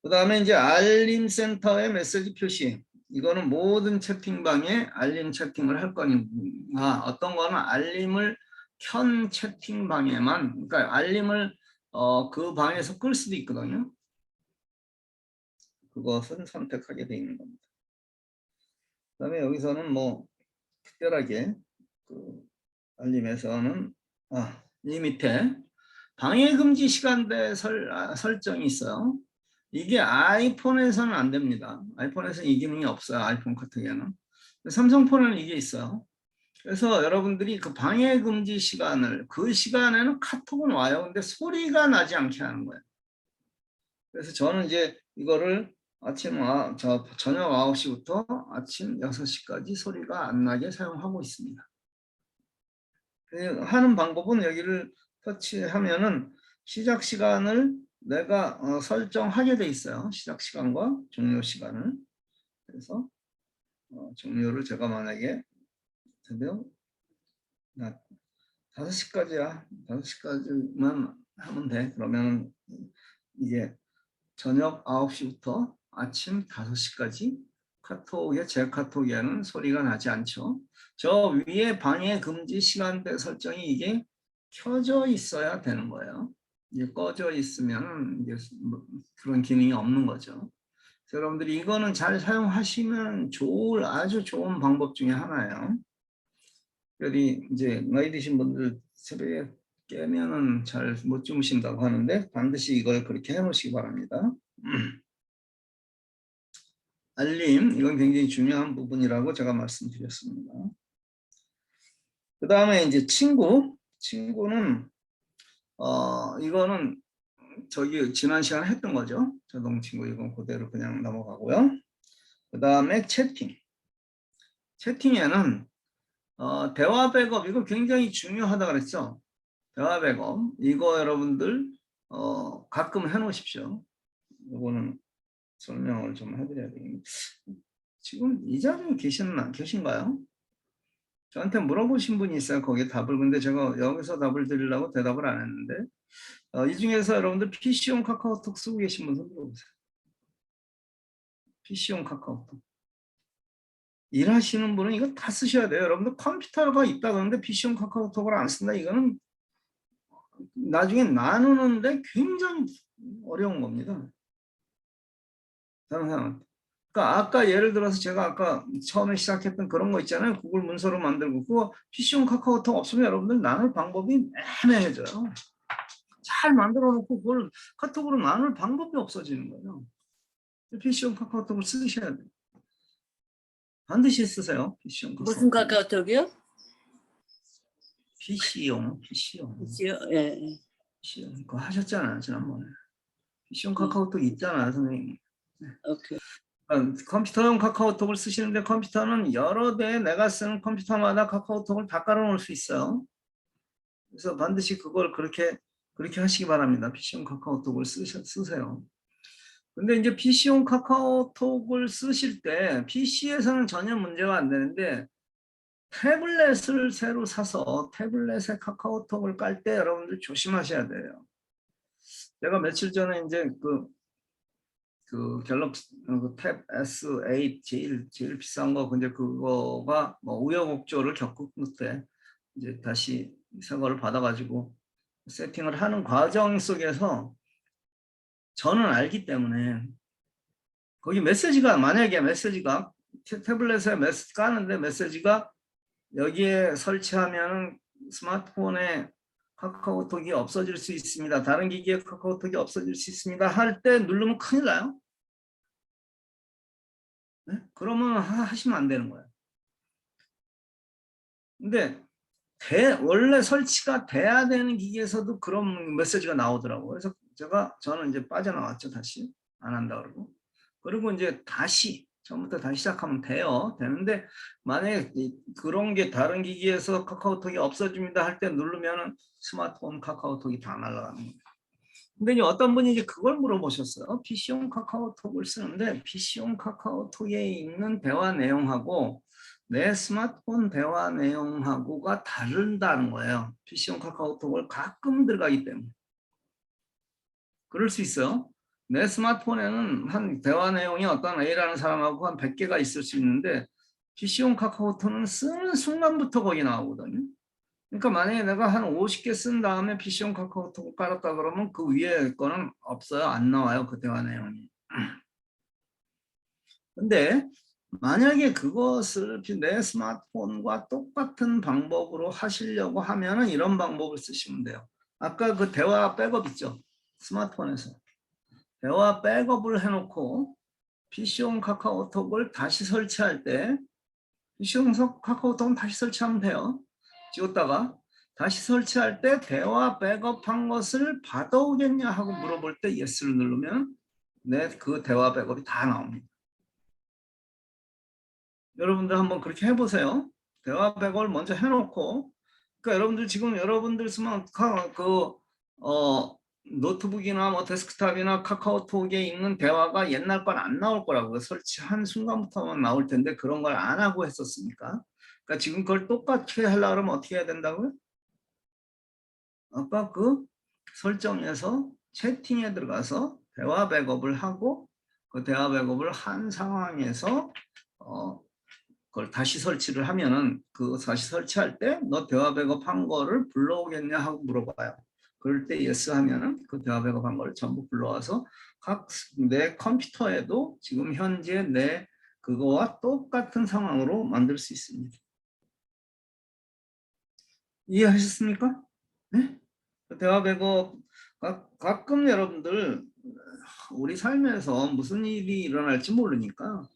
그 다음에 이제 알림 센터의 메시지 표시. 이거는 모든 채팅방에 알림 채팅을 할 거니까 어떤 거는 알림을 켠 채팅방에만 그러니까 알림을 그 방에서 끌 수도 있거든요. 그것은 선택하게 되어 있는 겁니다. 그 다음에 여기서는 뭐 특별하게 알림에서는 이 밑에 방해 금지 시간대 설정이 있어요. 이게 아이폰에서는 안 됩니다. 아이폰에서는 이 기능이 없어요. 아이폰 카톡에는. 삼성폰에는 이게 있어요. 그래서 여러분들이 그 방해 금지 시간을 그 시간에는 카톡은 와요. 근데 소리가 나지 않게 하는 거예요. 그래서 저는 이제 이거를 저녁 9시부터 아침 6시까지 소리가 안 나게 사용하고 있습니다. 하는 방법은 여기를 터치하면은 시작 시간을 내가 설정하게 돼 있어요. 시작 시간과 종료 시간을. 그래서 종료를 제가 만약에 새벽 5시까지야. 5시까지만 하면 돼. 그러면 이게 저녁 9시부터 아침 5시까지 제 카톡에는 소리가 나지 않죠. 저 위에 방해 금지 시간대 설정이 이게 켜져 있어야 되는 거예요. 이게 꺼져 있으면 이제 그런 기능이 없는 거죠. 여러분들이 이거는 잘 사용하시면 아주 좋은 방법 중에 하나예요. 특별히 이제 나이 드신 분들 새벽에 깨면은 잘 못 주무신다고 하는데 반드시 이걸 그렇게 해놓으시기 바랍니다. 알림, 이건 굉장히 중요한 부분이라고 제가 말씀드렸습니다. 그 다음에 이제 친구는 이거는 저기 지난 시간에 했던 거죠. 자동 친구 이건 그대로 그냥 넘어가고요. 그 다음에 채팅에는 대화 백업 이거 굉장히 중요하다 그랬죠. 대화 백업 이거 여러분들 가끔 해놓으십시오. 이거는 설명을 좀 해드려야 되겠네요. 지금 이 자리에 계신가요? 저한테 물어보신 분이 있어요. 거기에 답을. 근데 제가 여기서 답을 드리려고 대답을 안 했는데 이 중에서 여러분들 PC용 카카오톡 쓰고 계신 분 손 들어보세요. PC용 카카오톡. 일하시는 분은 이거 다 쓰셔야 돼요. 여러분들 컴퓨터가 있다 그러는데 PC용 카카오톡을 안 쓴다. 이거는 나중에 나누는데 굉장히 어려운 겁니다. 다른 사람한테. 그러니까 아까 예를 들어서 제가 아까 처음에 시작했던 그런 거 있잖아요. 구글 문서로 만들고 그거 PC용 카카오톡 없으면 여러분들 나눌 방법이 애매해져요. 잘 만들어 놓고 그걸 카톡으로 나눌 방법이 없어지는 거예요. PC용 카카오톡을 쓰셔야 돼요. 반드시 쓰세요. PC용 카카오톡. 무슨 카카오톡이요? PC용. 예. PC용. 그거 하셨잖아요. 지난번에. PC용 카카오톡 있잖아요. 선생님. 오케이. 컴퓨터용 카카오톡을 쓰시는데 컴퓨터는 여러 대 내가 쓰는 컴퓨터마다 카카오톡을 다 깔아놓을 수 있어요. 그래서 반드시 그걸 그렇게 하시기 바랍니다. PC용 카카오톡을 쓰세요. 근데 이제 PC용 카카오톡을 쓰실 때 PC에서는 전혀 문제가 안 되는데 태블릿을 새로 사서 태블릿에 카카오톡을 깔 때 여러분들 조심하셔야 돼요. 제가 며칠 전에 이제 그 갤럭시 탭 S8 제일 비싼 거 근데 그거가 뭐 우여곡절을 겪을 때 이제 다시 새 거를 받아가지고 세팅을 하는 과정 속에서 저는 알기 때문에 거기 만약에 메시지가 태블릿에 까는데 메시지가 여기에 설치하면 스마트폰에 카카오톡이 없어질 수 있습니다. 다른 기기에 카카오톡이 없어질 수 있습니다. 할 때 누르면 큰일 나요. 네? 그러면 하시면 안 되는 거예요. 근데 원래 설치가 돼야 되는 기기에서도 그런 메시지가 나오더라고요. 그래서 저는 이제 빠져나왔죠. 다시 안 한다 그러고. 그리고 이제 처음부터 다시 시작하면 되는데 만약에 그런 게 다른 기기에서 카카오톡이 없어집니다 할 때 누르면 스마트폰 카카오톡이 다 날아가는 거예요. 근데 이제 어떤 분이 이제 그걸 물어보셨어요. PC용 카카오톡을 쓰는데 PC용 카카오톡에 있는 대화 내용하고 내 스마트폰 대화 내용하고가 다른다는 거예요. PC용 카카오톡을 가끔 들어가기 때문에. 그럴 수 있어요. 내 스마트폰에는 한 대화 내용이 어떤 A라는 사람하고 한 100개가 있을 수 있는데 PC용 카카오톡은 쓰는 순간부터 거기 나오거든요. 그러니까 만약에 내가 한 50개 쓴 다음에 PC용 카카오톡을 깔았다 그러면 그 위에 거는 없어요. 안 나와요. 그 대화 내용이. 근데 만약에 그것을 내 스마트폰과 똑같은 방법으로 하시려고 하면은 이런 방법을 쓰시면 돼요. 아까 그 대화 백업 있죠? 스마트폰에서. 대화 백업을 해놓고 PC용 카카오톡을 다시 설치할 때 PC용 카카오톡은 다시 설치하면 돼요. 지웠다가 다시 설치할 때 대화 백업한 것을 받아오겠냐 하고 물어볼 때 예스를 누르면 내 그 대화 백업이 다 나옵니다. 여러분들 한번 그렇게 해보세요. 대화 백업을 먼저 해놓고, 그러니까 여러분들 지금 여러분들 쓰면 노트북이나 뭐 데스크탑이나 카카오톡에 있는 대화가 옛날 건 안 나올 거라고요. 설치한 순간부터만 나올 텐데 그런 걸 안 하고 했었으니까. 그러니까 지금 그걸 똑같이 하려고 그러면 어떻게 해야 된다고요? 아까 그 설정에서 채팅에 들어가서 대화 백업을 하고 그 대화 백업을 한 상황에서 그걸 다시 설치를 하면은 그 다시 설치할 때 너 대화 백업 한 거를 불러오겠냐 하고 물어봐요. 그럴 때 yes 하면은 그 대화 백업 한 거를 전부 불러와서 각 내 컴퓨터에도 지금 현재 내 그거와 똑같은 상황으로 만들 수 있습니다. 이해하셨습니까? 네? 대화 백업 가끔 여러분들 우리 삶에서 무슨 일이 일어날지 모르니까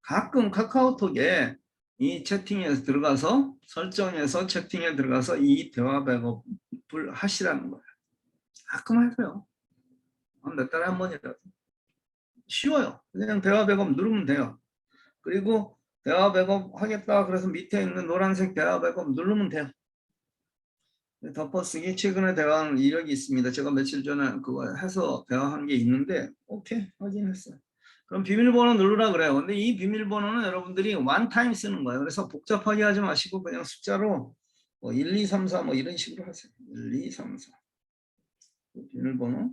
가끔 카카오톡에 이 채팅에 들어가서 설정해서 채팅에 들어가서 이 대화 백업을 하시라는 거예요. 가끔 하세요. 몇 달에 한 번이라도. 쉬워요. 그냥 대화 백업 누르면 돼요. 그리고 대화 백업 하겠다 그래서 밑에 있는 노란색 대화 백업 누르면 돼요. 덮어쓰기 최근에 대화한 이력이 있습니다. 제가 며칠 전에 그거 해서 대화한 게 있는데 오케이 확인했어요. 그럼 비밀번호 누르라 그래요. 근데 이 비밀번호는 여러분들이 원타임 쓰는 거예요. 그래서 복잡하게 하지 마시고 그냥 숫자로 뭐 1, 2, 3, 4 뭐 이런 식으로 하세요. 1, 2, 3, 4 비밀번호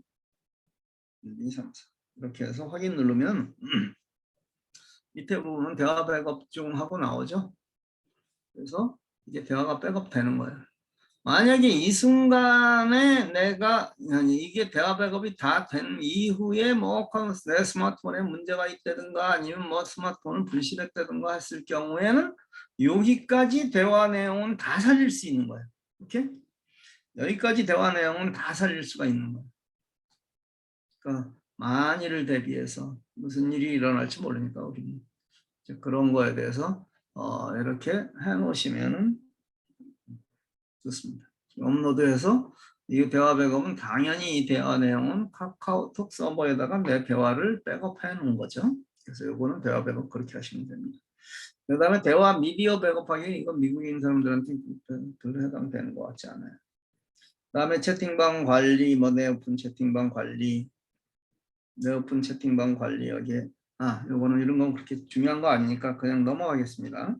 1, 2, 3, 4 이렇게 해서 확인 누르면 밑에 부분은 대화 백업 중 하고 나오죠. 그래서 이제 대화가 백업 되는 거예요. 만약에 이 순간에 내가 이게 대화 백업이 다 된 이후에 뭐 내 스마트폰에 문제가 있다든가 아니면 뭐 스마트폰을 불실했다든가 했을 경우에는 여기까지 대화 내용은 다 살릴 수 있는 거예요. 이렇게 여기까지 대화 내용은 다 살릴 수가 있는 거예요. 그러니까 만일을 대비해서 무슨 일이 일어날지 모르니까 우리는 그런 거에 대해서 이렇게 해놓으시면은 좋습니다. 업로드해서 이 대화 백업은 당연히 이 대화 내용은 카카오톡 서버에다가 내 대화를 백업해 놓은 거죠. 그래서 이거는 대화 백업 그렇게 하시면 됩니다. 그 다음에 대화 미디어 백업하기 이건 미국인 사람들한테 덜 해당되는 것 같지 않아요. 그 다음에 채팅방 관리, 뭐 내 오픈 채팅방 관리, 내 오픈 채팅방 관리 여기에 요거는 이런 건 그렇게 중요한 거 아니니까 그냥 넘어가겠습니다.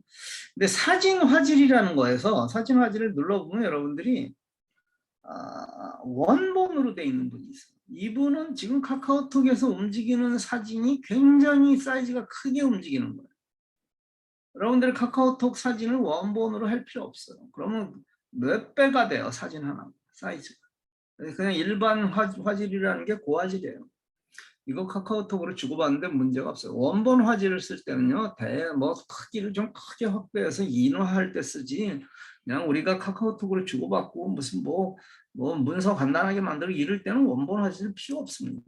근데 사진 화질이라는 거에서 사진 화질을 눌러보면 여러분들이 원본으로 돼 있는 분이 있어요. 이분은 지금 카카오톡에서 움직이는 사진이 굉장히 사이즈가 크게 움직이는 거예요. 여러분들 카카오톡 사진을 원본으로 할 필요 없어요. 그러면 몇 배가 돼요, 사진 하나 사이즈가. 그냥 일반 화질이라는 게 고화질이에요. 이거 카카오톡으로 주고받는데 문제가 없어요. 원본 화질을 쓸 때는요, 뭐 크기를 좀 크게 확대해서 인화할 때 쓰지. 그냥 우리가 카카오톡으로 주고받고 무슨 뭐 문서 간단하게 만들고 이럴 때는 원본 화질 필요 없습니다.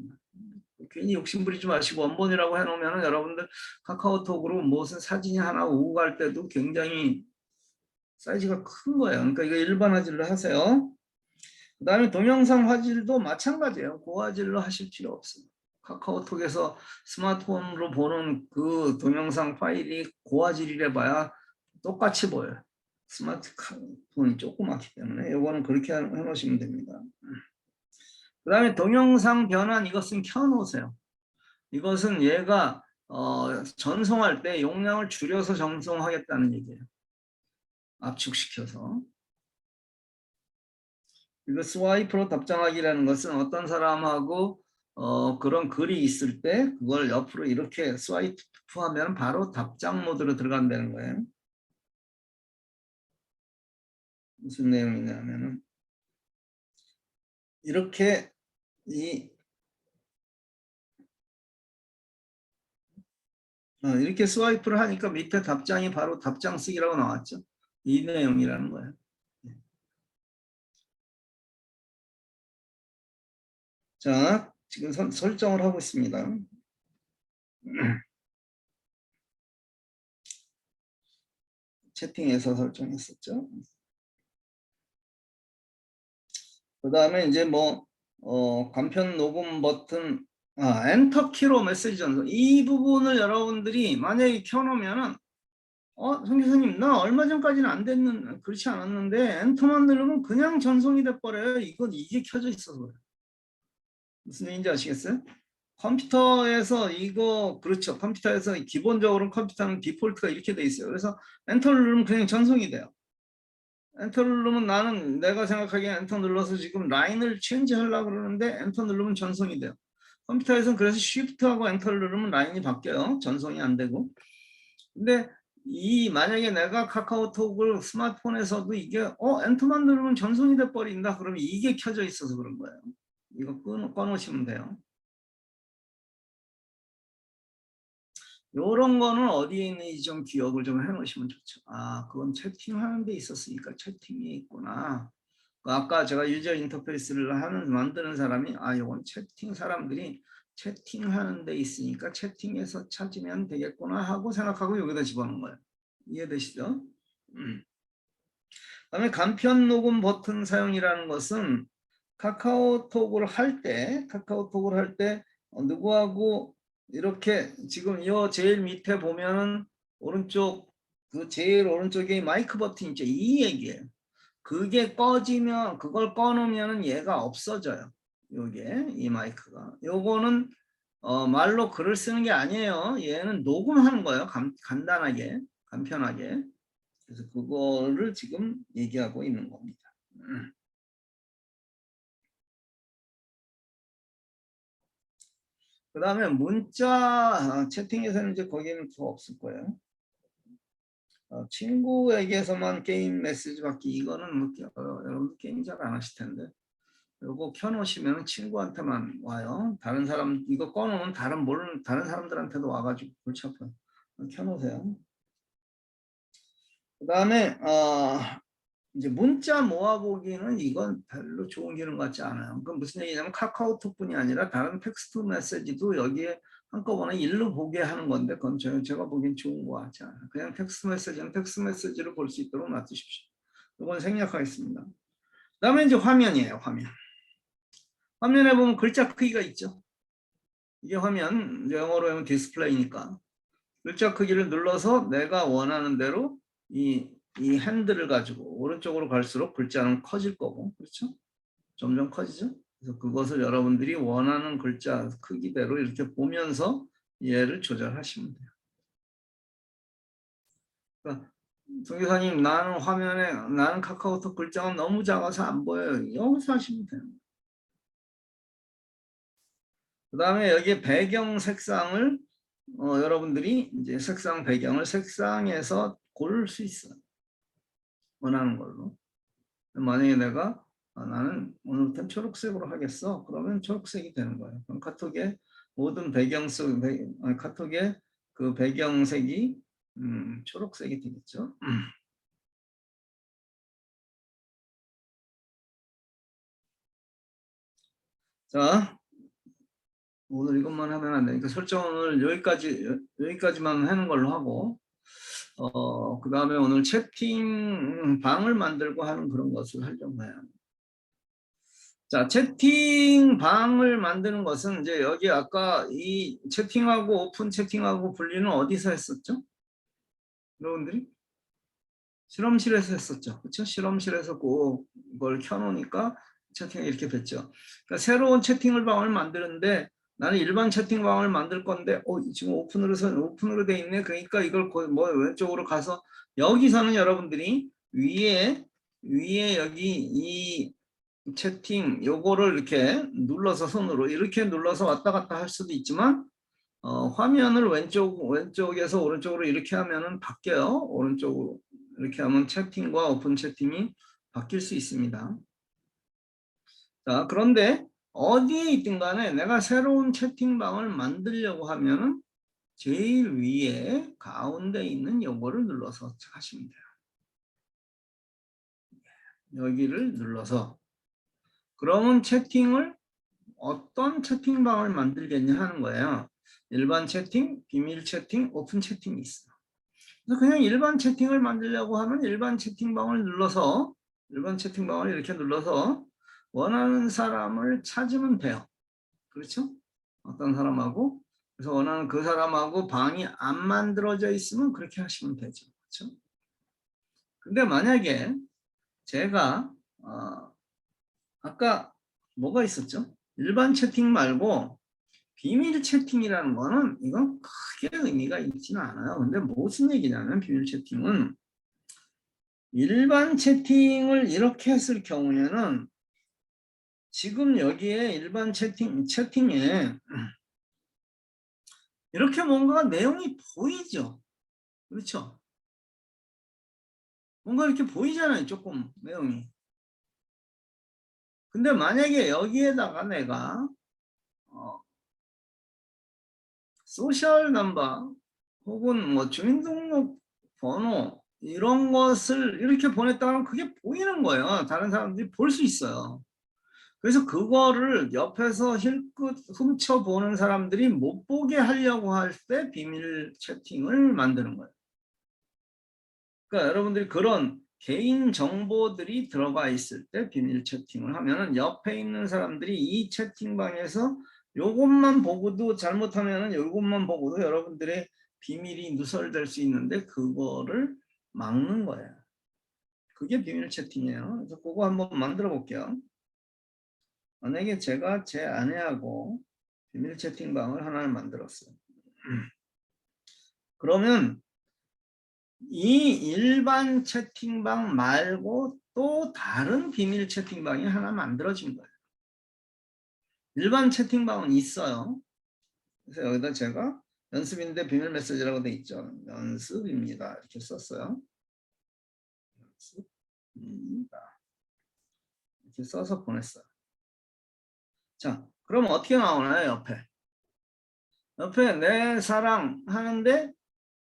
괜히 욕심 부리지 마시고 원본이라고 해놓으면 여러분들 카카오톡으로 무슨 사진이 하나 오고 갈 때도 굉장히 사이즈가 큰 거예요. 그러니까 이거 일반 화질로 하세요. 그 다음에 동영상 화질도 마찬가지예요. 고화질로 하실 필요 없어요. 카카오톡에서 스마트폰으로 보는 그 동영상 파일이 고화질이래 봐야 똑같이 보여요. 스마트폰이 조그맣기 때문에 이거는 그렇게 해놓으시면 됩니다. 그 다음에 동영상 변환 이것은 켜놓으세요. 이것은 얘가 전송할 때 용량을 줄여서 전송하겠다는 얘기예요. 압축시켜서. 이거 스와이프로 답장하기라는 것은 어떤 사람하고 그런 글이 있을 때 그걸 옆으로 이렇게 스와이프하면 바로 답장 모드로 들어간다는 거예요. 무슨 내용이냐면은 이렇게 이렇게 스와이프를 하니까 밑에 답장이 바로 답장 쓰기라고 나왔죠. 이 내용이라는 거예요. 자, 지금 설정을 하고 있습니다. 채팅에서 설정했었죠. 그 다음에 이제 뭐 간편 녹음 버튼 엔터 키로 메시지 전송. 이 부분을 여러분들이 만약에 켜놓으면은 송 교수님 나 얼마 전까지는 안 됐는 그렇지 않았는데 엔터만 누르면 그냥 전송이 돼 버려요. 이게 켜져 있어서 그래요. 무슨 얘기인지 아시겠어요? 컴퓨터에서 그렇죠. 컴퓨터에서 기본적으로 컴퓨터는 디폴트가 이렇게 돼 있어요. 그래서 엔터를 누르면 그냥 전송이 돼요. 엔터를 누르면 나는 내가 생각하기에 엔터 눌러서 지금 라인을 체인지 하려고 그러는데 엔터 누르면 전송이 돼요. 컴퓨터에서는 그래서 쉬프트하고 엔터를 누르면 라인이 바뀌어요. 전송이 안 되고. 근데 만약에 내가 카카오톡을 스마트폰에서도 이게 엔터만 누르면 전송이 돼 버린다. 그러면 이게 켜져 있어서 그런 거예요. 이거 꺼놓으시면 돼요. 요런 거는 어디에 있는지 좀 기억을 좀 해놓으시면 좋죠. 그건 채팅하는 데 있었으니까 채팅이 있구나. 아까 제가 유저 인터페이스를 만드는 사람이 이건 사람들이 채팅하는 데 있으니까 채팅에서 찾으면 되겠구나 하고 생각하고 여기다 집어넣은 거예요. 이해되시죠? 그다음에 간편 녹음 버튼 사용이라는 것은 카카오톡을 할 때 누구하고 이렇게 지금 이 제일 밑에 보면은 오른쪽 제일 오른쪽에 마이크 버튼 있죠. 이 얘기예요. 그게 꺼지면 그걸 꺼놓으면 얘가 없어져요. 이 마이크가. 요거는 말로 글을 쓰는 게 아니에요. 얘는 녹음하는 거예요. 간단하게, 간편하게. 그래서 그거를 지금 얘기하고 있는 겁니다. 그 다음에 문자 채팅에서는 이제 거기는 더 없을 거예요. 친구에게서만 게임 메시지 받기 이거는 여러분 게임 잘 안 하실 텐데 요거 켜놓으시면 친구한테만 와요. 다른 사람 이거 꺼놓으면 다른 사람들한테도 와가지고 골치 아파요. 켜놓으세요. 그 다음에 이제 문자 모아보기는 이건 별로 좋은 기능 같지 않아요. 그건 무슨 얘기냐면 카카오톡뿐이 아니라 다른 텍스트 메시지도 여기에 한꺼번에 일로 보게 하는 건데 그건 제가 보기엔 좋은 거 같지 않아요. 그냥 텍스트 메시지는 텍스트 메시지로 볼 수 있도록 놔두십시오. 이건 생략하겠습니다. 그 다음에 이제 화면이에요. 화면에 보면 글자 크기가 있죠. 이게 화면, 영어로 하면 디스플레이니까 글자 크기를 눌러서 내가 원하는 대로 이 핸들을 가지고 오른쪽으로 갈수록 글자는 커질 거고, 그렇죠? 점점 커지죠. 그래서 그것을 여러분들이 원하는 글자 크기대로 이렇게 보면서 얘를 조절하시면 돼요. 그러니까 동기사님 나는 카카오톡 글자가 너무 작아서 안 보여요. 여기서 하시면 돼요. 그 다음에 여기 배경 색상을 여러분들이 이제 배경을 색상에서 고를 수 있어요. 원하는 걸로. 만약에 내가 나는 오늘부터 초록색으로 하겠어. 그러면 초록색이 되는 거예요. 그럼 카톡의 모든 카톡의 그 배경색이 초록색이 되겠죠. 자, 오늘 이것만 하면 안 되니까 설정을 여기까지만 하는 걸로 하고 그 다음에 오늘 채팅방을 만들고 하는 그런 것을 하려고 해요. 자, 채팅방을 만드는 것은 이제 여기 아까 이 채팅하고 오픈 채팅하고 분리는 어디서 했었죠? 여러분들이? 실험실에서 했었죠. 그렇죠? 실험실에서 그걸 켜놓으니까 채팅이 이렇게 됐죠. 그러니까 새로운 채팅방을 만드는데 나는 일반 채팅방을 만들 건데 지금 오픈으로 돼 있네. 그러니까 이걸 왼쪽으로 가서 여기서는 여러분들이 위에 여기 이 채팅 요거를 이렇게 눌러서 손으로 이렇게 눌러서 왔다 갔다 할 수도 있지만 화면을 왼쪽에서 오른쪽으로 이렇게 하면은 바뀌어요. 오른쪽으로 이렇게 하면 채팅과 오픈 채팅이 바뀔 수 있습니다. 자, 그런데 어디에 있든 간에 내가 새로운 채팅방을 만들려고 하면은 제일 위에 가운데 있는 요거를 눌러서 하시면 돼요. 여기를 눌러서 그러면 어떤 채팅방을 만들겠냐 하는 거예요. 일반 채팅, 비밀 채팅, 오픈 채팅이 있어. 그래서 그냥 일반 채팅을 만들려고 하면 일반 채팅방을 이렇게 눌러서 원하는 사람을 찾으면 돼요. 그렇죠? 어떤 사람하고. 그래서 원하는 그 사람하고 방이 안 만들어져 있으면 그렇게 하시면 되죠. 그렇죠? 근데 만약에 제가 아까 뭐가 있었죠? 일반 채팅 말고 비밀 채팅이라는 거는 이건 크게 의미가 있지는 않아요. 근데 무슨 얘기냐면 비밀 채팅은 일반 채팅을 이렇게 했을 경우에는 지금 여기에 일반 채팅에 이렇게 뭔가 내용이 보이죠. 그렇죠? 뭔가 이렇게 보이잖아요. 조금 내용이. 근데 만약에 여기에다가 내가 소셜 넘버 혹은 뭐 주민등록 번호 이런 것을 이렇게 보냈다면 그게 보이는 거예요. 다른 사람들이 볼 수 있어요. 그래서 그거를 옆에서 힐끗 훔쳐보는 사람들이 못 보게 하려고 할 때 비밀 채팅을 만드는 거예요. 그러니까 여러분들이 그런 개인 정보들이 들어가 있을 때 비밀 채팅을 하면은 옆에 있는 사람들이 이 채팅방에서 요것만 보고도 잘못하면은 요것만 보고도 여러분들의 비밀이 누설될 수 있는데 그거를 막는 거예요. 그게 비밀 채팅이에요. 그래서 그거 한번 만들어 볼게요. 만약에 제가 제 아내하고 비밀 채팅방을 하나를 만들었어요. 그러면 이 일반 채팅방 말고 또 다른 비밀 채팅방이 하나 만들어진 거예요. 일반 채팅방은 있어요. 그래서 여기다 제가 연습인데 비밀 메시지라고 돼 있죠. 연습입니다. 이렇게 썼어요. 연습입니다. 이렇게 써서 보냈어요. 자, 그럼 어떻게 나오나요? 옆에 내 사랑 하는데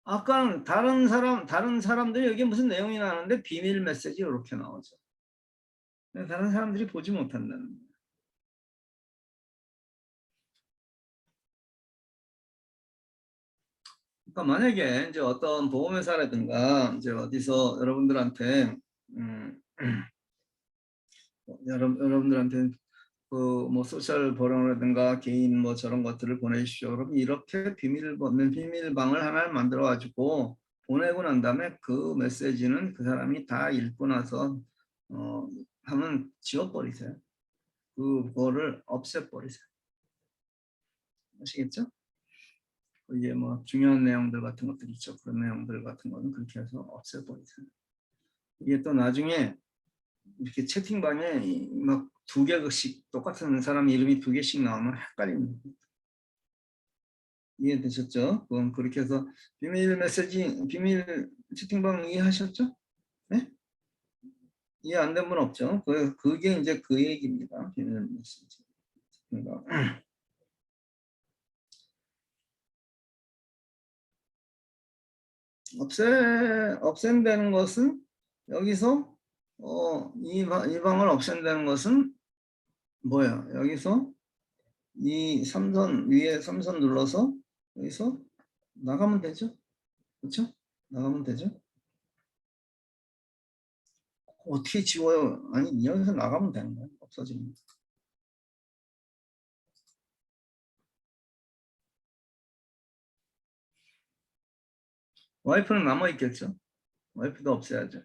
아까는 다른 사람들이 여기 무슨 내용이 나오는데 비밀 메시지 이렇게 나오죠. 다른 사람들이 보지 못한다는 거예요. 그러니까 만약에 이제 어떤 보험회사라든가 이제 어디서 여러분들한테 여러분들한테 그 뭐 소셜 번호라든가 개인 뭐 저런 것들을 보내주십시오. 그럼 이렇게 비밀방을 하나를 만들어 가지고 보내고 난 다음에 그 메시지는 그 사람이 다 읽고 나서 하면 지워버리세요. 그거를 없애버리세요. 아시겠죠? 이게 뭐 중요한 내용들 같은 것들 있죠. 그런 내용들 같은 거는 그렇게 해서 없애버리세요. 이게 또 나중에 이렇게 채팅방에 막 2개씩 똑같은 사람 이름이 2개씩 나오면 헷갈립니다. 이해되셨죠? 그건 그렇게 해서 비밀 채팅방 이해하셨죠? 네? 이해 안 된 분 없죠? 그게 이제 그 얘기입니다. 비밀 메시지. 없앤다는 것은 여기서 이 방을 없앤다는 것은 뭐야? 여기서 이 삼선 위에 3선 눌러서 여기서 나가면 되죠? 그렇죠? 나가면 되죠? 어떻게 지워요? 아니 여기서 나가면 되는 거예요. 없어집니다. 와이프는 남아 있겠죠? 와이프도 없애야죠.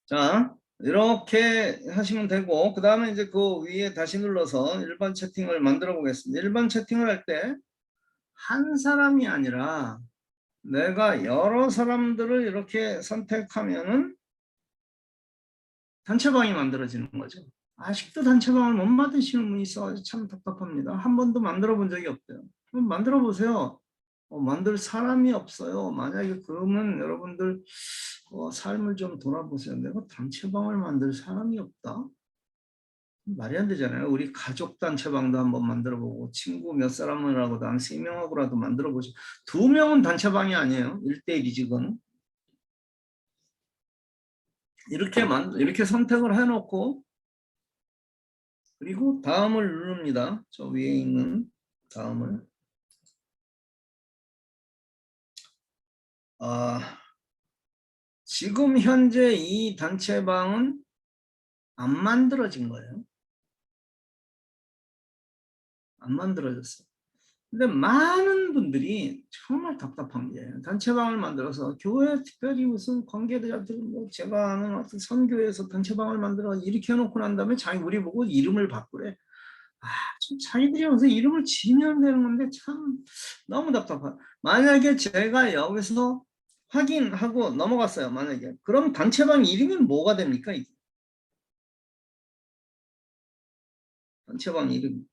자, 이렇게 하시면 되고 그 다음에 이제 그 위에 다시 눌러서 일반 채팅을 만들어 보겠습니다. 일반 채팅을 할 때 한 사람이 아니라 내가 여러 사람들을 이렇게 선택하면은 단체방이 만들어지는 거죠. 아직도 단체방을 못 만드시는 분이 있어 참 답답합니다. 한 번도 만들어 본 적이 없대요. 그럼 만들어 보세요. 만들 사람이 없어요. 만약에 그러면 여러분들 삶을 좀 돌아보세요. 내가 단체방을 만들 사람이 없다? 말이 안 되잖아요. 우리 가족 단체방도 한번 만들어보고 친구 몇 사람이라고도 한 3명하고라도 만들어보죠. 2명은 단체방이 아니에요. 1대1이지 그거는. 이렇게 선택을 해놓고 그리고 다음을 누릅니다. 저 위에 있는 다음을. 지금 현재 이 단체방은 안 만들어진 거예요. 안 만들어졌어요. 근데 많은 분들이 정말 답답한 게 단체방을 만들어서 교회 특별히 무슨 관계자들 뭐 제가 아는 어떤 선교에서 단체방을 만들어 이렇게 해놓고 난 다음에 자기 우리 보고 이름을 바꾸래. 좀 자기들이 여기서 이름을 지으면 되는 건데 참 너무 답답한. 만약에 제가 여기서 확인하고 넘어갔어요. 만약에 그럼 단체방 이름이 뭐가 됩니까? 이게? 단체방 이름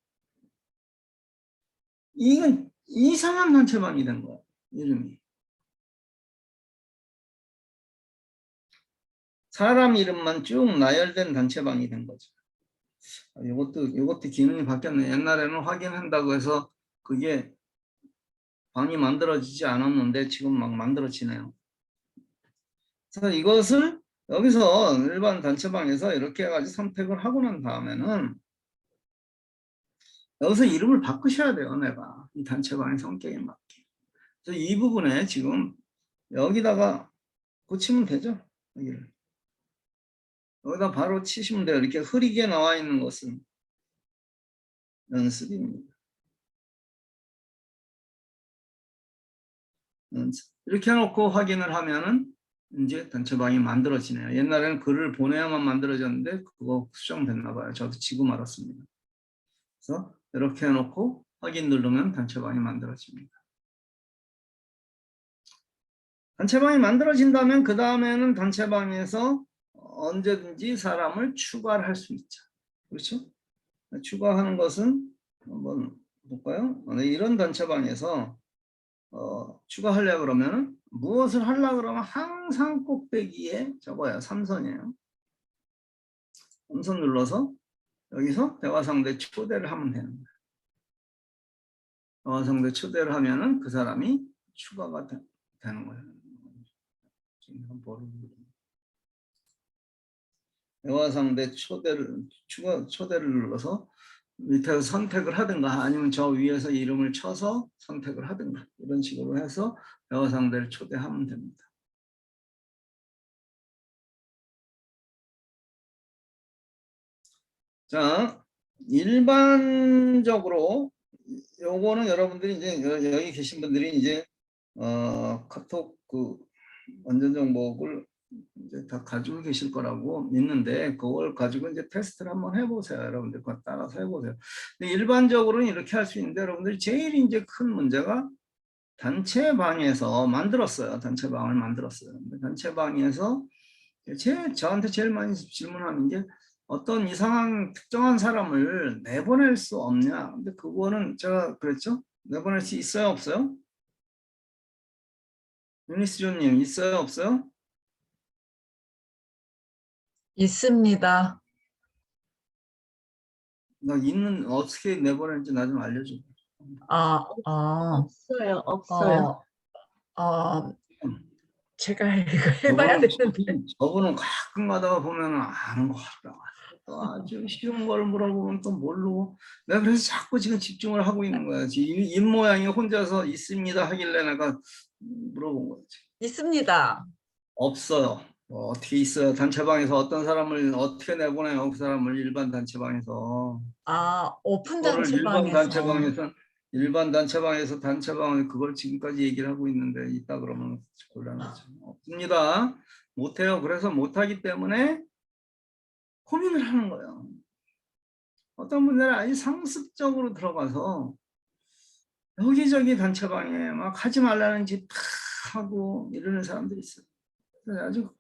이건 이상한 단체방이 된 거야. 이름이 사람 이름만 쭉 나열된 단체방이 된 거죠. 이것도 기능이 바뀌었네. 옛날에는 확인한다고 해서 그게 방이 만들어지지 않았는데 지금 막 만들어지네요. 그래서 이것을 여기서 일반 단체방에서 이렇게 해가지고 선택을 하고 난 다음에는 여기서 이름을 바꾸셔야 돼요. 내가 이 단체방의 성격에 맞게. 그래서 이 부분에 지금 여기다가 고치면 되죠. 여기다 바로 치시면 돼요. 이렇게 흐리게 나와 있는 것은 연습입니다. 이렇게 해놓고 확인을 하면은 이제 단체방이 만들어지네요. 옛날에는 글을 보내야만 만들어졌는데 그거 수정됐나 봐요. 저도 지금 알았습니다. 그래서 이렇게 해놓고 확인 누르면 단체방이 만들어집니다. 단체방이 만들어진다면 그 다음에는 단체방에서 언제든지 사람을 추가할 수 있죠. 그렇죠? 추가하는 것은 한번 볼까요? 이런 단체방에서 추가하려고 그러면 무엇을 하려고 그러면 항상 꼭대기에 적어요. 삼선이에요. 삼선 눌러서 여기서 대화상대 초대를 하면 되는 거예요. 대화상대 초대를 하면은 그 사람이 추가가 되는 거예요. 대화상대 초대를 눌러서 밑에서 선택을 하든가 아니면 저 위에서 이름을 쳐서 선택을 하든가 이런 식으로 해서 대화상대를 초대하면 됩니다. 자, 일반적으로 요거는 여러분들이 이제 여기 계신 분들이 이제 카톡 그 원전 정보를 이제 다 가지고 계실 거라고 믿는데 그걸 가지고 이제 테스트를 한번 해보세요. 여러분들 그거 따라서 해보세요. 근데 일반적으로는 이렇게 할 수 있는데 여러분들이 제일 이제 큰 문제가 단체방에서 만들었어요. 단체방을 만들었어요. 근데 단체방에서 저한테 제일 많이 질문하는 게 어떤 이상한 특정한 사람을 내보낼 수 없냐. 근데 그거는 제가 그랬죠. 내보낼 수 있어요, 없어요? 유니스존님 있어요, 없어요? 있습니다. 나 있는 어떻게 내보내는지 나 좀 알려줘. 아, 없어요, 없어요. 어, 제가 이거 해봐야 저분은 되는데. 저분은 가끔 가다가 보면 아는 거 같다. 또 아주 쉬운 걸 물어보면 또 모르고 내가 그래서 자꾸 지금 집중을 하고 있는 거야. 지금 입 모양이 혼자서 있습니다 하길래 내가 물어본 거지. 있습니다. 없어요. 어떻게 있어요? 단체방에서 어떤 사람을 어떻게 내보내요? 그 사람을 일반 단체방에서. 오픈 그거를 단체방에서. 일반 단체방에서 단체방을 그걸 지금까지 얘기를 하고 있는데 있다 그러면 곤란하죠. 없습니다. 못해요. 그래서 못하기 때문에 고민을 하는 거예요. 어떤 분들은 아주 상습적으로 들어가서 여기저기 단체방에 막 하지 말라는 짓 다 하고 이러는 사람들이 있어요. 아주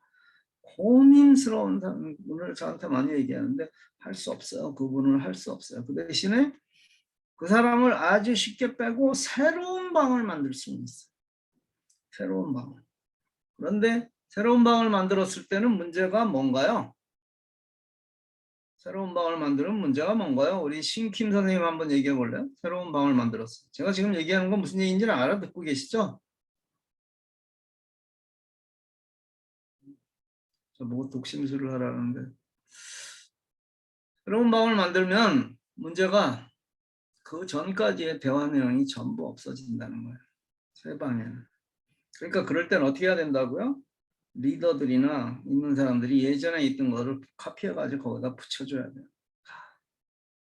고민스러운 분을 저한테 많이 얘기하는데 할 수 없어요. 그분을 할 수 없어요. 그 대신에 그 사람을 아주 쉽게 빼고 새로운 방을 만들 수는 있어요. 새로운 방을. 그런데 새로운 방을 만들었을 때는 문제가 뭔가요? 새로운 방을 만드는 문제가 뭔가요? 우리 신킴 선생님 한번 얘기해 볼래요? 새로운 방을 만들었어요. 제가 지금 얘기하는 건 무슨 얘기인지는 알아듣고 계시죠? 저보고 독심술을 하라는데 새로운 방을 만들면 문제가 그 전까지의 대화 내용이 전부 없어진다는 거예요. 새 방에는. 그러니까 그럴 땐 어떻게 해야 된다고요? 리더들이나 있는 사람들이 예전에 있던 거를 카피해가지고 거기다 붙여줘야 돼요.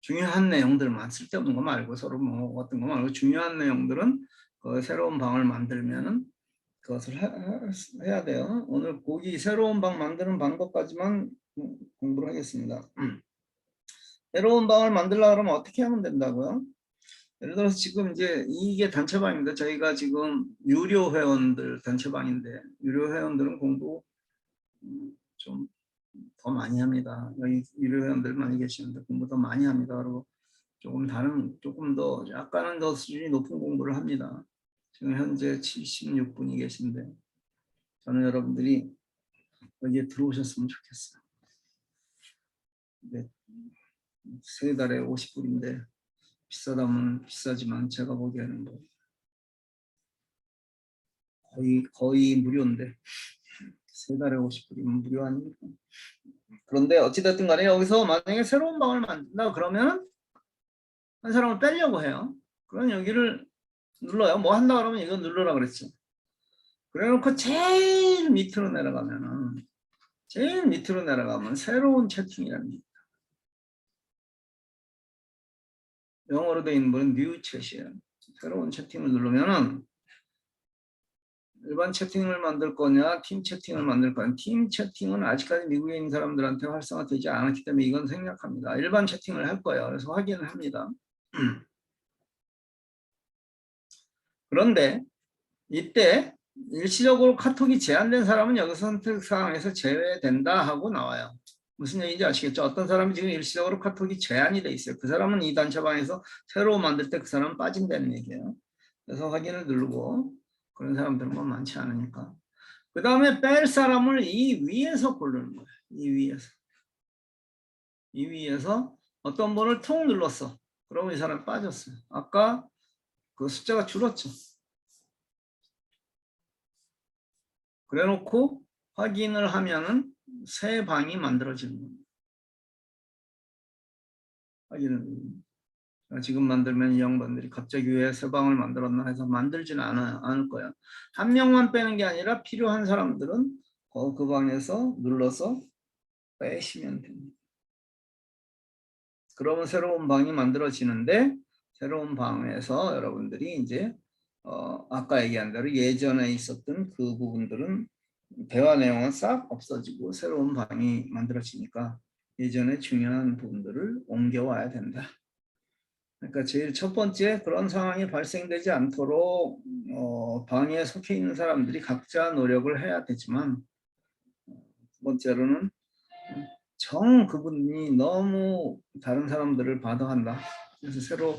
중요한 내용들만 쓸데없는 거 말고 서로 뭐 어떤 거 말고 중요한 내용들은 그 새로운 방을 만들면은 그것을 해야 돼요. 오늘 거기 새로운 방 만드는 방법까지만 공부를 하겠습니다. 새로운 방을 만들려고 그러면 어떻게 하면 된다고요? 예를 들어서 지금 이제 이게 단체방입니다. 저희가 지금 유료 회원들 단체방인데 유료 회원들은 공부 좀 더 많이 합니다. 여기 유료 회원들 많이 계시는데 공부 더 많이 합니다. 그리고 조금 더 약간은 더 수준이 높은 공부를 합니다. 지금 현재 76분이 계신데 저는 여러분들이 여기에 들어오셨으면 좋겠어요. 네, 세 달에 50불인데 비싸다면 비싸지만 제가 보기에는 뭐 거의 무료인데 세 달에 50불이면 무료 아닙니까? 그런데 어찌됐든 간에 여기서 만약에 새로운 방을 만든다 그러면 한 사람을 빼려고 해요. 그럼 여기를 눌러요. 뭐 한다 그러면 이거 누르라 그랬죠. 그래놓고 제일 밑으로 내려가면 새로운 채팅이랍니다. 영어로 되어 있는 분은 new chat이에요. 새로운 채팅을 누르면은 일반 채팅을 만들 거냐 팀 채팅을 만들 거냐. 팀 채팅은 아직까지 미국에 있는 사람들한테 활성화되지 않았기 때문에 이건 생략합니다. 일반 채팅을 할 거예요. 그래서 확인을 합니다. 그런데 이때 일시적으로 카톡이 제한된 사람은 여기서 선택 사항에서 제외된다 하고 나와요. 무슨 얘기인지 아시겠죠? 어떤 사람이 지금 일시적으로 카톡이 제한이 돼 있어요. 그 사람은 이 단체방에서 새로 만들 때 그 사람은 빠진다는 얘기예요. 그래서 확인을 누르고 그런 사람들은 뭐 많지 않으니까. 그 다음에 뺄 사람을 이 위에서 고르는 거예요. 이 위에서 어떤 번을 통 눌렀어. 그러면 이 사람이 빠졌어요. 아까 그 숫자가 줄었죠. 그래 놓고 확인을 하면은 새 방이 만들어지는 겁니다. 확인을 지금 만들면 이 양반들이 갑자기 왜 새 방을 만들었나 해서 만들지는 않을 거예요. 한 명만 빼는 게 아니라 필요한 사람들은 그 방에서 눌러서 빼시면 됩니다. 그러면 새로운 방이 만들어지는데 새로운 방에서 여러분들이 이제 아까 얘기한 대로 예전에 있었던 그 부분들은 대화 내용은 싹 없어지고 새로운 방이 만들어지니까 예전에 중요한 부분들을 옮겨와야 된다. 그러니까 제일 첫 번째 그런 상황이 발생되지 않도록 방에 속해 있는 사람들이 각자 노력을 해야 되지만 두 번째로는 그분이 너무 다른 사람들을 바더한다. 그래서 새로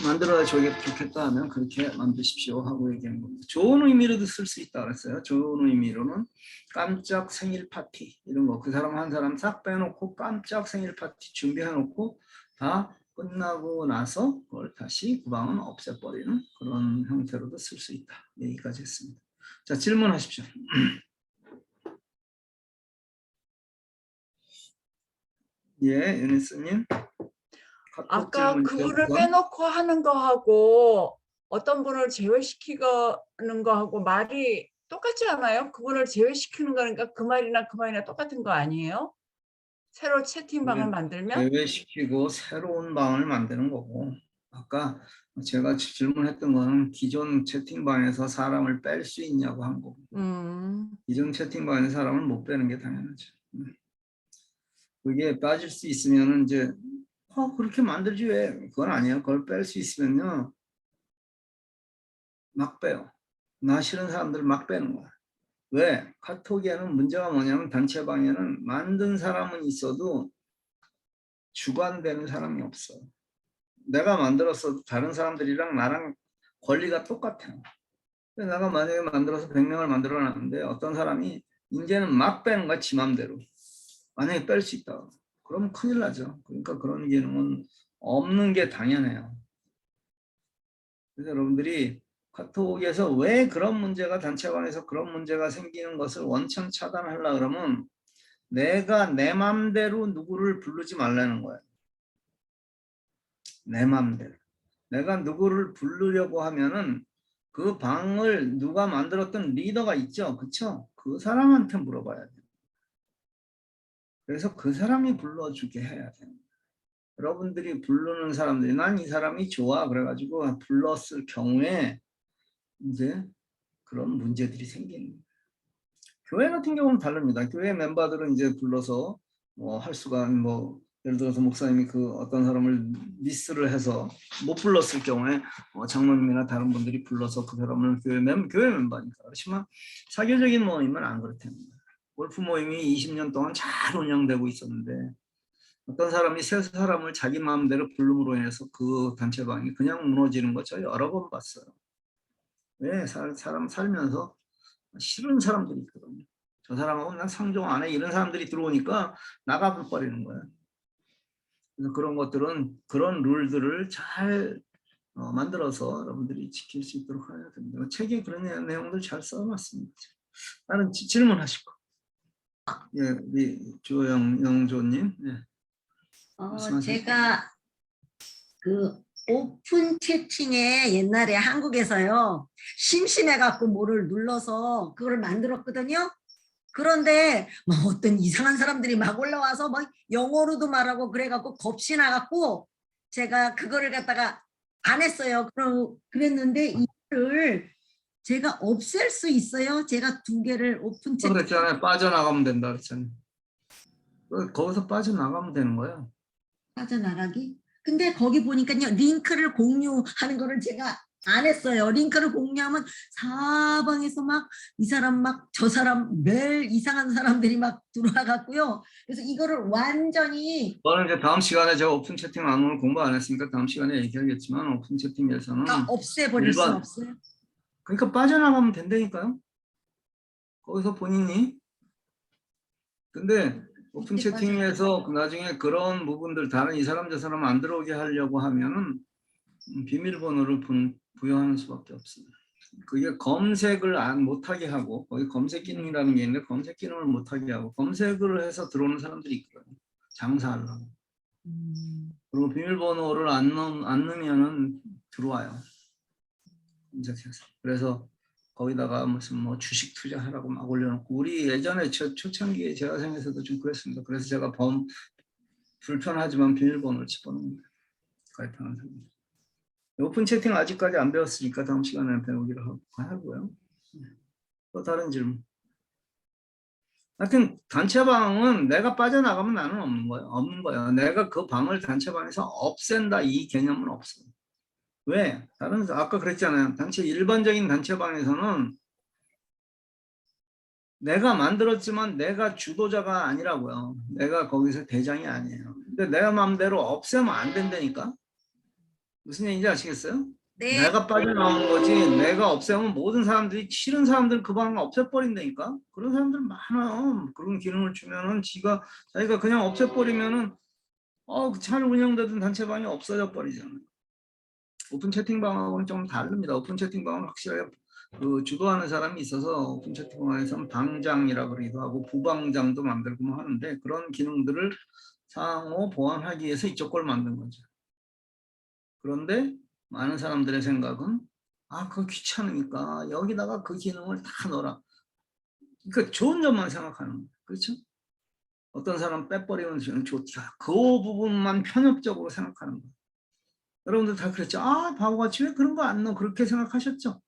만들어 좋겠다 하면 그렇게 만드십시오 하고 얘기한 겁니다. 좋은 의미로도 쓸 수 있다 그랬어요. 좋은 의미로는 깜짝 생일 파티 이런 거 그 사람 한 사람 싹 빼놓고 깜짝 생일 파티 준비해놓고 다 끝나고 나서 그걸 다시 그 방은 없애버리는 그런 형태로도 쓸 수 있다. 여기까지 했습니다. 자, 질문하십시오. 예, 유니스님. 아까 그분을 빼놓고 하는 거하고 어떤 분을 제외시키는 거하고 말이 똑같지 않아요? 그분을 제외시키는 거니까 그 말이나 똑같은 거 아니에요? 새로 채팅방을 만들면? 제외시키고 새로운 방을 만드는 거고 아까 제가 질문했던 거는 기존 채팅방에서 사람을 뺄 수 있냐고 한 거고 기존 채팅방에서 사람을 못 빼는 게 당연하죠. 그게 빠질 수 있으면 이제 그렇게 만들지 왜? 그건 아니에요. 그걸 뺄 수 있으면요 막 빼요. 나 싫은 사람들 막 빼는 거야. 왜? 카톡에는 문제가 뭐냐면 단체방에는 만든 사람은 있어도 주관되는 사람이 없어. 내가 만들었어도 다른 사람들이랑 나랑 권리가 똑같아요. 내가 만약에 만들어서 100명을 만들어 놨는데 어떤 사람이 이제는 막 빼는 거야, 지 맘대로. 만약에 뺄 수 있다. 그러면 큰일 나죠. 그러니까 그런 기능은 없는 게 당연해요. 그래서 여러분들이 카톡에서 왜 그런 문제가 단체관에서 그런 문제가 생기는 것을 원천 차단하려고 그러면 내가 내 맘대로 누구를 부르지 말라는 거예요. 내 맘대로. 내가 누구를 부르려고 하면은 그 방을 누가 만들었던 리더가 있죠. 그쵸? 그 사람한테 물어봐야 돼요. 그래서 그 사람이 불러주게 해야 돼요. 여러분들이 부르는 사람들이 난 이 사람이 좋아 그래가지고 불렀을 경우에 이제 그런 문제들이 생기는 거예요. 교회 같은 경우는 다릅니다. 교회 멤버들은 이제 불러서 할 수가 뭐 예를 들어서 목사님이 그 어떤 사람을 미스를 해서 못 불렀을 경우에 장로님이나 다른 분들이 불러서 그 사람을 교회 멤버니까. 그렇지만 사교적인 모임은 안 그렇답니다. 골프 모임이 20년 동안 잘 운영되고 있었는데 어떤 사람이 세 사람을 자기 마음대로 부름으로 인해서 그 단체방이 그냥 무너지는 거 저 여러 번 봤어요. 왜? 사람 살면서 싫은 사람들이 있거든요. 저 사람하고 난 상종 안 해. 이런 사람들이 들어오니까 나가버리는 거예요. 그래서 그런 것들은 그런 룰들을 잘 만들어서 여러분들이 지킬 수 있도록 해야 됩니다. 책에 그런 내용들 잘 써놨습니다. 다른 질문하시고. 예, 우리 조영조님. 예. 제가 그 오픈 채팅에 옛날에 한국에서요 심심해갖고 뭐를 눌러서 그걸 만들었거든요. 그런데 뭐 어떤 이상한 사람들이 막 올라와서 막 영어로도 말하고 그래갖고 겁이 나갖고 제가 그거를 갖다가 안 했어요. 그랬는데 이거를 제가 없앨 수 있어요? 제가 2개를 오픈 채팅 그랬잖아요. 빠져나가면 된다 그랬잖아요. 거기서 빠져나가면 되는 거예요. 빠져나가기? 근데 거기 보니까요 링크를 공유하는 거를 제가 안 했어요. 링크를 공유하면 사방에서 막 이 사람 막 저 사람 매일 이상한 사람들이 막 들어와갖고요. 그래서 이거를 완전히 저는 이제 다음 시간에 제가 오픈 채팅 오늘 공부 안 했으니까 다음 시간에 얘기하겠지만 오픈 채팅에서는 없애버릴 수 없어요. 그러니까 빠져나가면 된다니까요. 거기서 본인이. 근데 오픈 채팅에서 나중에 그런 부분들 다른 이 사람 저 사람 안 들어오게 하려고 하면은 비밀번호를 부여하는 수밖에 없습니다. 그게 검색을 못하게 하고 거기 검색 기능이라는 게 있는데 검색 기능을 못하게 하고 검색을 해서 들어오는 사람들이 있거든요. 장사하려고. 그리고 비밀번호를 안 넣으면은 들어와요. 검색해서. 그래서 거기다가 무슨 뭐 주식 투자하라고 막 올려놓고 우리 예전에 초창기에 제가 생에서도 좀 그랬습니다. 그래서 제가 불편하지만 비밀번호를 집어넣습니다. 가입하는 사람. 오픈 채팅 아직까지 안 배웠으니까 다음 시간에 배우기로 하고요. 또 다른 질문. 하여튼 단체방은 내가 빠져나가면 나는 없는 거예요. 내가 그 방을 단체방에서 없앤다 이 개념은 없어요. 왜? 아까 그랬잖아요. 일반적인 단체방에서는 내가 만들었지만 내가 주도자가 아니라고요. 내가 거기서 대장이 아니에요. 근데 내가 마음대로 없애면 안 된다니까. 무슨 얘기인지 아시겠어요? 네. 내가 빠져나오는 거지. 내가 없애면 모든 사람들이 싫은 사람들은 그 방을 없애버린다니까. 그런 사람들 많아요. 그런 기능을 주면은 자기가 그냥 없애버리면은 잘 운영되던 단체방이 없어져 버리잖아요. 오픈 채팅방하고는 좀 다릅니다. 오픈 채팅방은 확실하게 그 주도하는 사람이 있어서 오픈 채팅방에서는 방장이라 그러기도 하고 부방장도 만들고 뭐 하는데 그런 기능들을 상호 보완하기 위해서 이쪽 걸 만든 거죠. 그런데 많은 사람들의 생각은 그거 귀찮으니까 여기다가 그 기능을 다 넣어라. 그러니까 좋은 점만 생각하는 거예요. 그렇죠? 어떤 사람 빼버리면 좋다. 그 부분만 편협적으로 생각하는 거예요. 여러분들 다 그랬죠? 바보같이 왜 그런 거 안 넣어? 그렇게 생각하셨죠?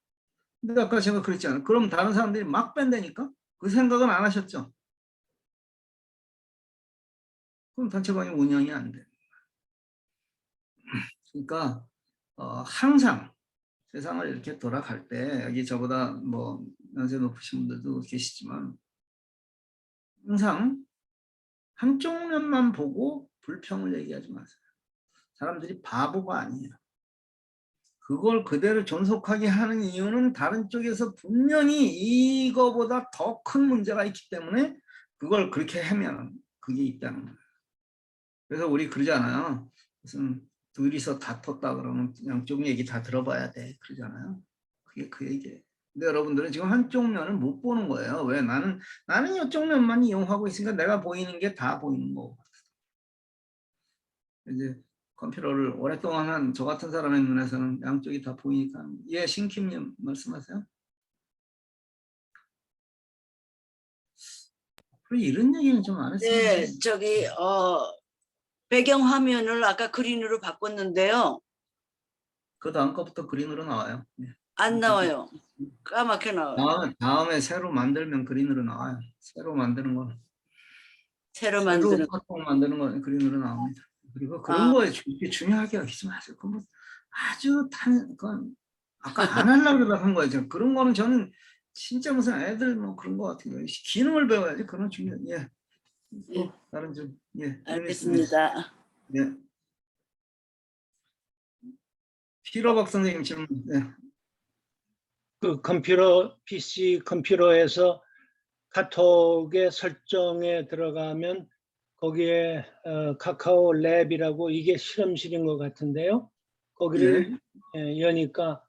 근데 아까 제가 그랬잖아요. 그럼 다른 사람들이 막 뺀다니까? 그 생각은 안 하셨죠? 그럼 단체방이 운영이 안 돼. 그러니까 항상 세상을 이렇게 돌아갈 때 여기 저보다 뭐 연세 높으신 분들도 계시지만 항상 한쪽 면만 보고 불평을 얘기하지 마세요. 사람들이 바보가 아니에요. 그걸 그대로 존속하게 하는 이유는 다른 쪽에서 분명히 이거보다 더 큰 문제가 있기 때문에 그걸 그렇게 하면 그게 있다는 거예요. 그래서 우리 그러잖아요. 무슨 둘이서 다퉜다 그러면 양쪽 얘기 다 들어봐야 돼. 그러잖아요. 그게 그 얘기예요. 근데 여러분들은 지금 한쪽 면을 못 보는 거예요. 왜? 나는 이쪽 면만 이용하고 있으니까 내가 보이는 게 다 보이는 거고. 이제 컴퓨터를 오랫동안 한 저 같은 사람의 눈에서는 양쪽이 다 보이니까. 예, 신킴님 말씀하세요. 그리고 이런 얘기는 좀 안 했어요. 네, 배경 화면을 아까 그린으로 바꿨는데요. 그 다음 거부터 그린으로 나와요. 예. 안 나와요. 까맣게 나와요. 다음에 새로 만들면 그린으로 나와요. 새로 만드는 건. 새로 새로 만드는. 카톡 만드는 건 그린으로 나옵니다. 그리고 그런 아. 거에 이렇게 중요하게 여기지 마세요. 그건 아주 그건 아까 안 하려고 한 거예요. 그런 거는 저는 진짜 무슨 애들 뭐 그런 거 같은 거 기능을 배워야지. 그런 중요. 예. 또 다른 좀 예. 알겠습니다. 예. 피러박 선생님 질문. 예. 그 PC 컴퓨터에서 카톡의 설정에 들어가면 거기에 카카오 랩이라고 이게 실험실인 것 같은데요. 거기를 여니까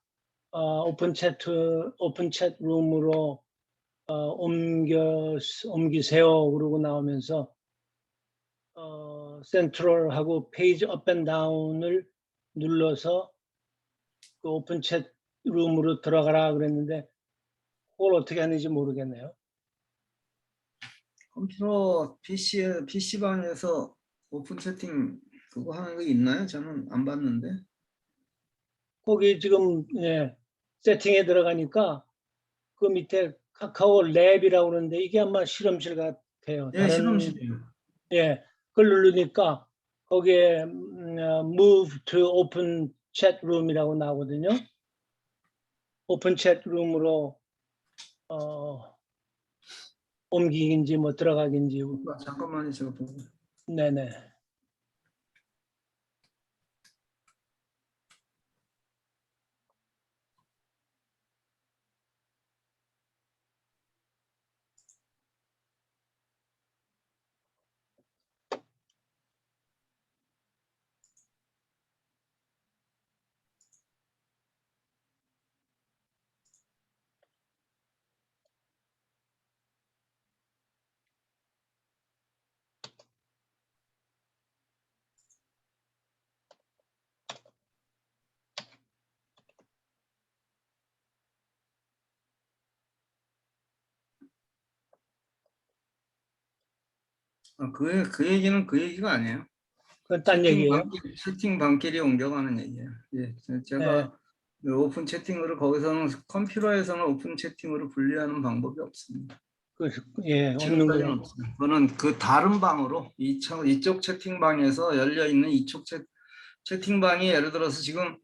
오픈 챗 룸으로 옮기세요 그러고 나오면서 센트럴하고 페이지 업 앤 다운을 눌러서 그 오픈 챗 룸으로 들어가라 그랬는데 그걸 어떻게 하는지 모르겠네요. 컴퓨터 PC방에서 오픈 채팅 그거 하는 거 있나요? 저는 안 봤는데. 거기 지금 세팅에 들어가니까 그 밑에 카카오 랩이라고 그러는데 이게 아마 실험실 같아요. 예, 실험실이에요. 예, 그걸 누르니까 거기에 Move to Open Chat Room이라고 나오거든요. 오픈 챗 룸으로 옮기긴지 뭐 들어가긴지. 잠깐만요, 제가 보고. 네네. 그 얘기는 그 얘기가 아니에요. 그건 딴 얘기예요. 채팅방끼리 옮겨가는 얘기예요. 예, 제가 오픈 채팅으로 거기서는 컴퓨터에서는 오픈 채팅으로 분리하는 방법이 없습니다. 없는 거예요. 없어요. 그거는 그 다른 방으로 이쪽 채팅방에서 열려 있는 이쪽 채팅방이 예를 들어서 지금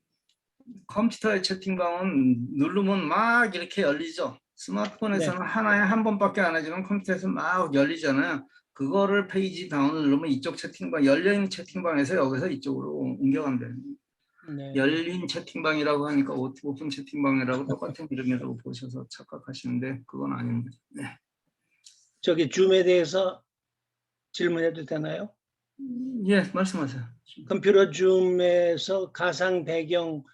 컴퓨터의 채팅방은 누르면 막 이렇게 열리죠. 스마트폰에서는 하나에 한 번밖에 안 하지만 컴퓨터에서 막 열리잖아요. 그거를 페이지 다운을 누르면 이쪽 채팅방, 열려있는 채팅방에서 여기서 이쪽으로 옮겨가면 됩니다. 네. 열린 채팅방이라고 하니까 오픈 채팅방이라고 똑같은 이름이라고 보셔서 착각하시는데 그건 아닙니다. 네. 저기 줌에 대해서 질문해도 되나요? 예, 말씀하세요. 컴퓨터 줌에서 가상 배경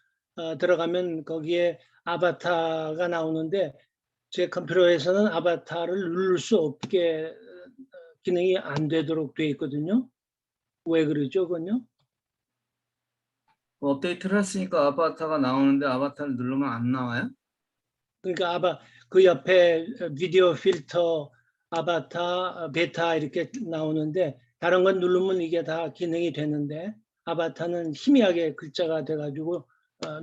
들어가면 거기에 아바타가 나오는데 제 컴퓨터에서는 아바타를 누를 수 없게 기능이 안 되도록 돼 있거든요. 왜 그러죠, 그건요? 업데이트를 했으니까 아바타가 나오는데 아바타를 누르면 안 나와요? 그러니까 그 옆에 비디오 필터, 아바타, 베타 이렇게 나오는데 다른 건 누르면 이게 다 기능이 되는데 아바타는 희미하게 글자가 돼가지고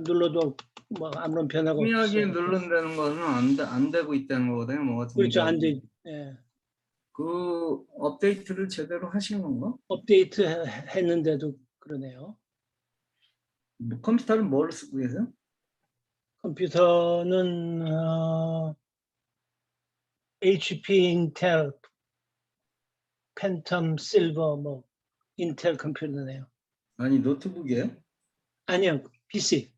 눌러도 뭐 아무런 변화가 없어요. 희미하게 누른다는 거는 안 되고 있다는 거거든요. 뭐가 그렇죠, 안 동작이. 돼. 예. 그 업데이트를 제대로 하신 건가? 업데이트 했는데도 그러네요. 컴퓨터를 뭘 쓰고 계세요? 컴퓨터는 HP 인텔 팬텀 실버 뭐 인텔 컴퓨터네요. 아니 노트북이에요? 아니요, PC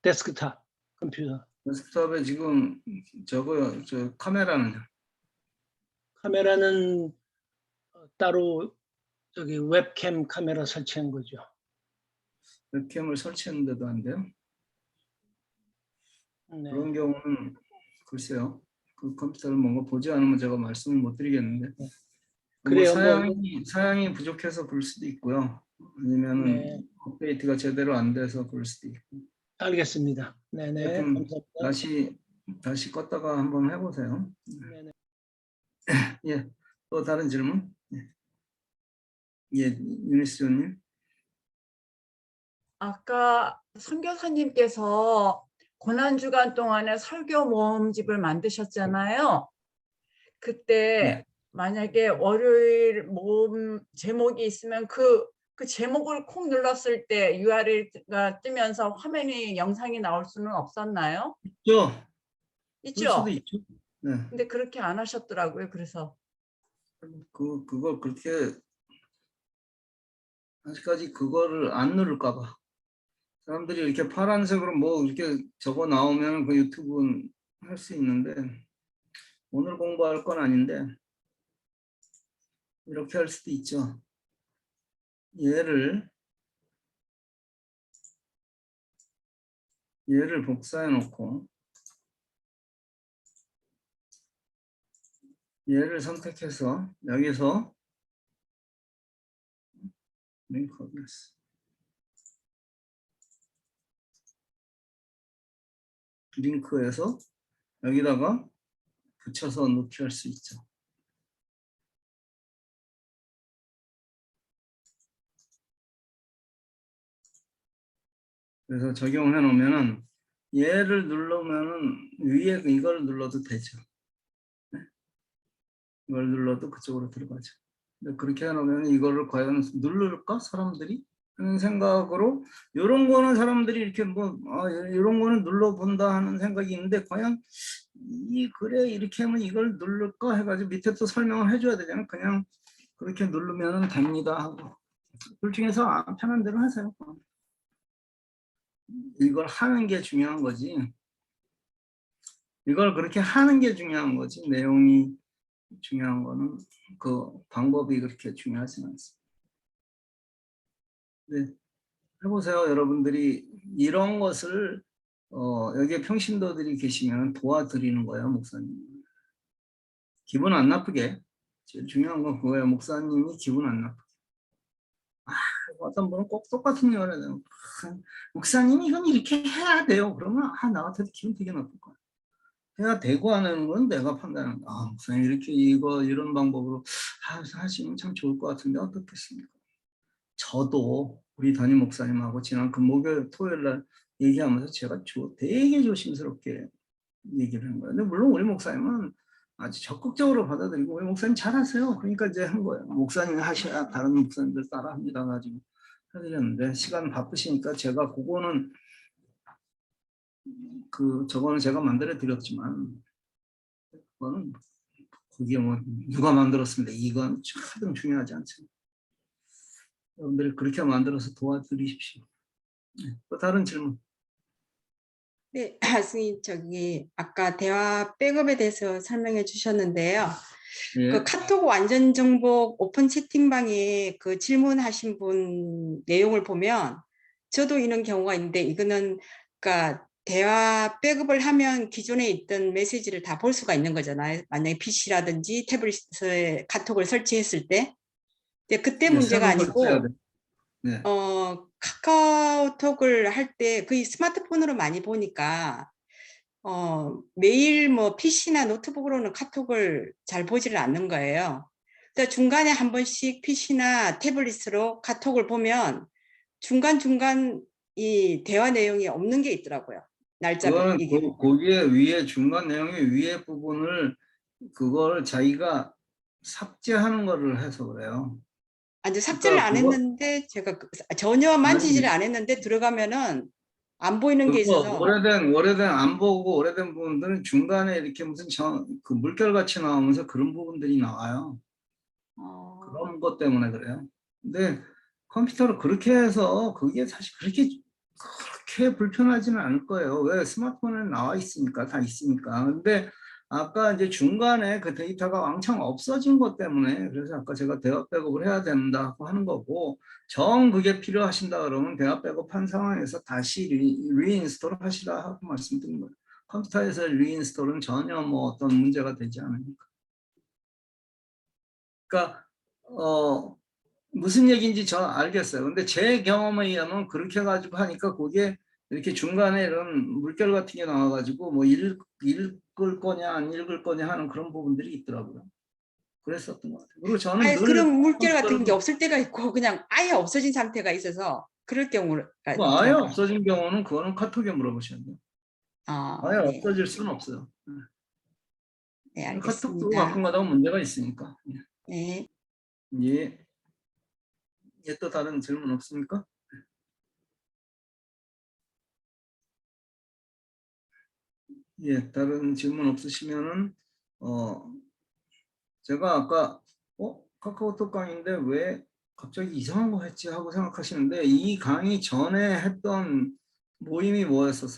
데스크탑 컴퓨터. 데스크탑에 지금 저 카메라는요? 카메라는 따로 저기 웹캠 카메라 설치한 거죠. 웹캠을 설치했는데도 안 돼요? 네. 그런 경우는 글쎄요. 그 컴퓨터를 뭔가 보지 않으면 제가 말씀을 못 드리겠는데. 그래요, 사양이 부족해서 그럴 수도 있고요. 아니면은 업데이트가 제대로 안 돼서 그럴 수도 있고. 알겠습니다. 네네. 감사합니다. 다시 껐다가 한번 해보세요. 네네. 예, 또 다른 질문? 예, 유니스존님. 아까 선교사님께서 고난주간 동안에 설교 모음집을 만드셨잖아요. 그때 네. 만약에 월요일 모음 제목이 있으면 그 제목을 콕 눌렀을 때 URL가 뜨면서 화면이 영상이 나올 수는 없었나요? 있죠. 그럴 수도 있죠? 있죠. 네. 근데 그렇게 안 하셨더라고요. 그래서 그걸 그렇게 아직까지 그거를 안 누를까 봐. 사람들이 이렇게 파란색으로 뭐 이렇게 적어 나오면 그 유튜브는 할 수 있는데 오늘 공부할 건 아닌데 이렇게 할 수도 있죠. 얘를 복사해 놓고 얘를 선택해서 여기서 링크 어디였어? 링크에서 여기다가 붙여서 넣기 할 수 있죠. 그래서 적용해 놓으면은 얘를 누르면은 위에 이걸 눌러도 되죠. 네? 이걸 눌러도 그쪽으로 들어가죠. 근데 그렇게 해놓으면 이거를 과연 누를까 사람들이 하는 생각으로 이런 거는 사람들이 이렇게 뭐 이런 거는 눌러본다 하는 생각이 있는데 과연 이 글에 이렇게 하면 이걸 누를까 해가지고 밑에 또 설명을 해줘야 되잖아요. 그냥 그렇게 누르면 됩니다 하고 둘 중에서 편한 대로 하세요. 이걸 하는 게 중요한 거지. 이걸 그렇게 하는 게 중요한 거지. 내용이 중요한 거는 그 방법이 그렇게 중요하지는 않습니다. 네. 해보세요. 여러분들이 이런 것을 여기에 평신도들이 계시면 도와드리는 거예요. 목사님. 기분 안 나쁘게. 제일 중요한 건 그거예요. 목사님이 기분 안 나쁘게. 어떤 분은 꼭 똑같은 얘기를 해요. 목사님이 이건 이렇게 해야 돼요. 그러면 나 같아도 기분 되게 나쁠 거야. 해야 되고 하는 건 내가 판단한다. 목사님 이렇게 이런 방법으로 하시면 참 좋을 것 같은데 어떻겠습니까? 저도 우리 담임 목사님하고 지난 목요일 토요일 날 얘기하면서 제가 되게 조심스럽게 얘기를 한 거예요. 근데 물론 우리 목사님은 아주 적극적으로 받아들이고 우리 목사님 잘하세요. 그러니까 이제 한 거예요. 목사님이 하셔야 다른 목사님들 따라합니다 가지고 해드렸는데 시간 바쁘시니까 제가 그거는 저거는 제가 만들어 드렸지만 그거는 그게 뭐 누가 만들었습니다. 이건 하등 중요하지 않습니다. 여러분들이 그렇게 만들어서 도와드리십시오. 또 다른 질문. 네, 스님 아까 대화 백업에 대해서 설명해 주셨는데요. 예. 그 카톡 완전 정복 오픈 채팅방에 그 질문하신 분 내용을 보면 저도 이런 경우가 있는데 이거는 그러니까 대화 백업을 하면 기존에 있던 메시지를 다 볼 수가 있는 거잖아요. 만약에 PC라든지 태블릿에 카톡을 설치했을 때. 근데 그때 문제가 아니고 네. 카카오톡을 할 때 거의 스마트폰으로 많이 보니까 매일 뭐 PC나 노트북으로는 카톡을 잘 보지를 않는 거예요. 그러니까 중간에 한 번씩 PC나 태블릿으로 카톡을 보면 중간중간 이 대화 내용이 없는 게 있더라고요. 날짜별 이게. 거기에 위에 중간 내용의 위에 부분을 그걸 자기가 삭제하는 거를 해서 그래요. 아주 삭제를 안 했는데 제가 전혀 만지지를 안 했는데 들어가면은 안 보이는 게 있어서 오래된 안 보고 오래된 부분들은 중간에 이렇게 무슨 그 물결같이 나오면서 그런 부분들이 나와요. 그런 것 때문에 그래요. 근데 컴퓨터로 그렇게 해서 그게 사실 그렇게 불편하지는 않을 거예요. 왜 스마트폰에 나와 있으니까 다 있으니까. 근데 아까 이제 중간에 그 데이터가 왕창 없어진 것 때문에 그래서 아까 제가 대화 백업을 해야 된다고 하는 거고 그게 필요하신다 그러면 대화 백업한 상황에서 다시 리인스톨 하시라 하고 말씀드린 거예요. 컴퓨터에서 리인스톨은 전혀 뭐 어떤 문제가 되지 않으니까. 그러니까 무슨 얘기인지 저 알겠어요. 근데 제 경험에 의하면 그렇게 해가지고 하니까 그게 이렇게 중간에 이런 물결 같은 게 나와가지고 뭐 읽을 거냐 안 읽을 거냐 하는 그런 부분들이 있더라고요. 그랬었던 것 같아요. 그리고 저는 그런 물결 같은 게 없을 때가 있고 그냥 아예 없어진 상태가 있어서 그럴 경우가 뭐 아예 있잖아요. 없어진 경우는 그거는 카톡에 물어보셔야 돼요. 아예 네. 없어질 수는 없어요. 네, 카톡도 알겠습니다. 가끔가다 문제가 있으니까. 네. 예. 예, 또 다른 질문 없습니까? 예, 다른 질문 없으시면은 제가 아까 카카오톡 강의인데 왜 갑자기 이상한 거 했지 하고 생각하시는데 이 강의 전에 했던 모임이 뭐였었어요?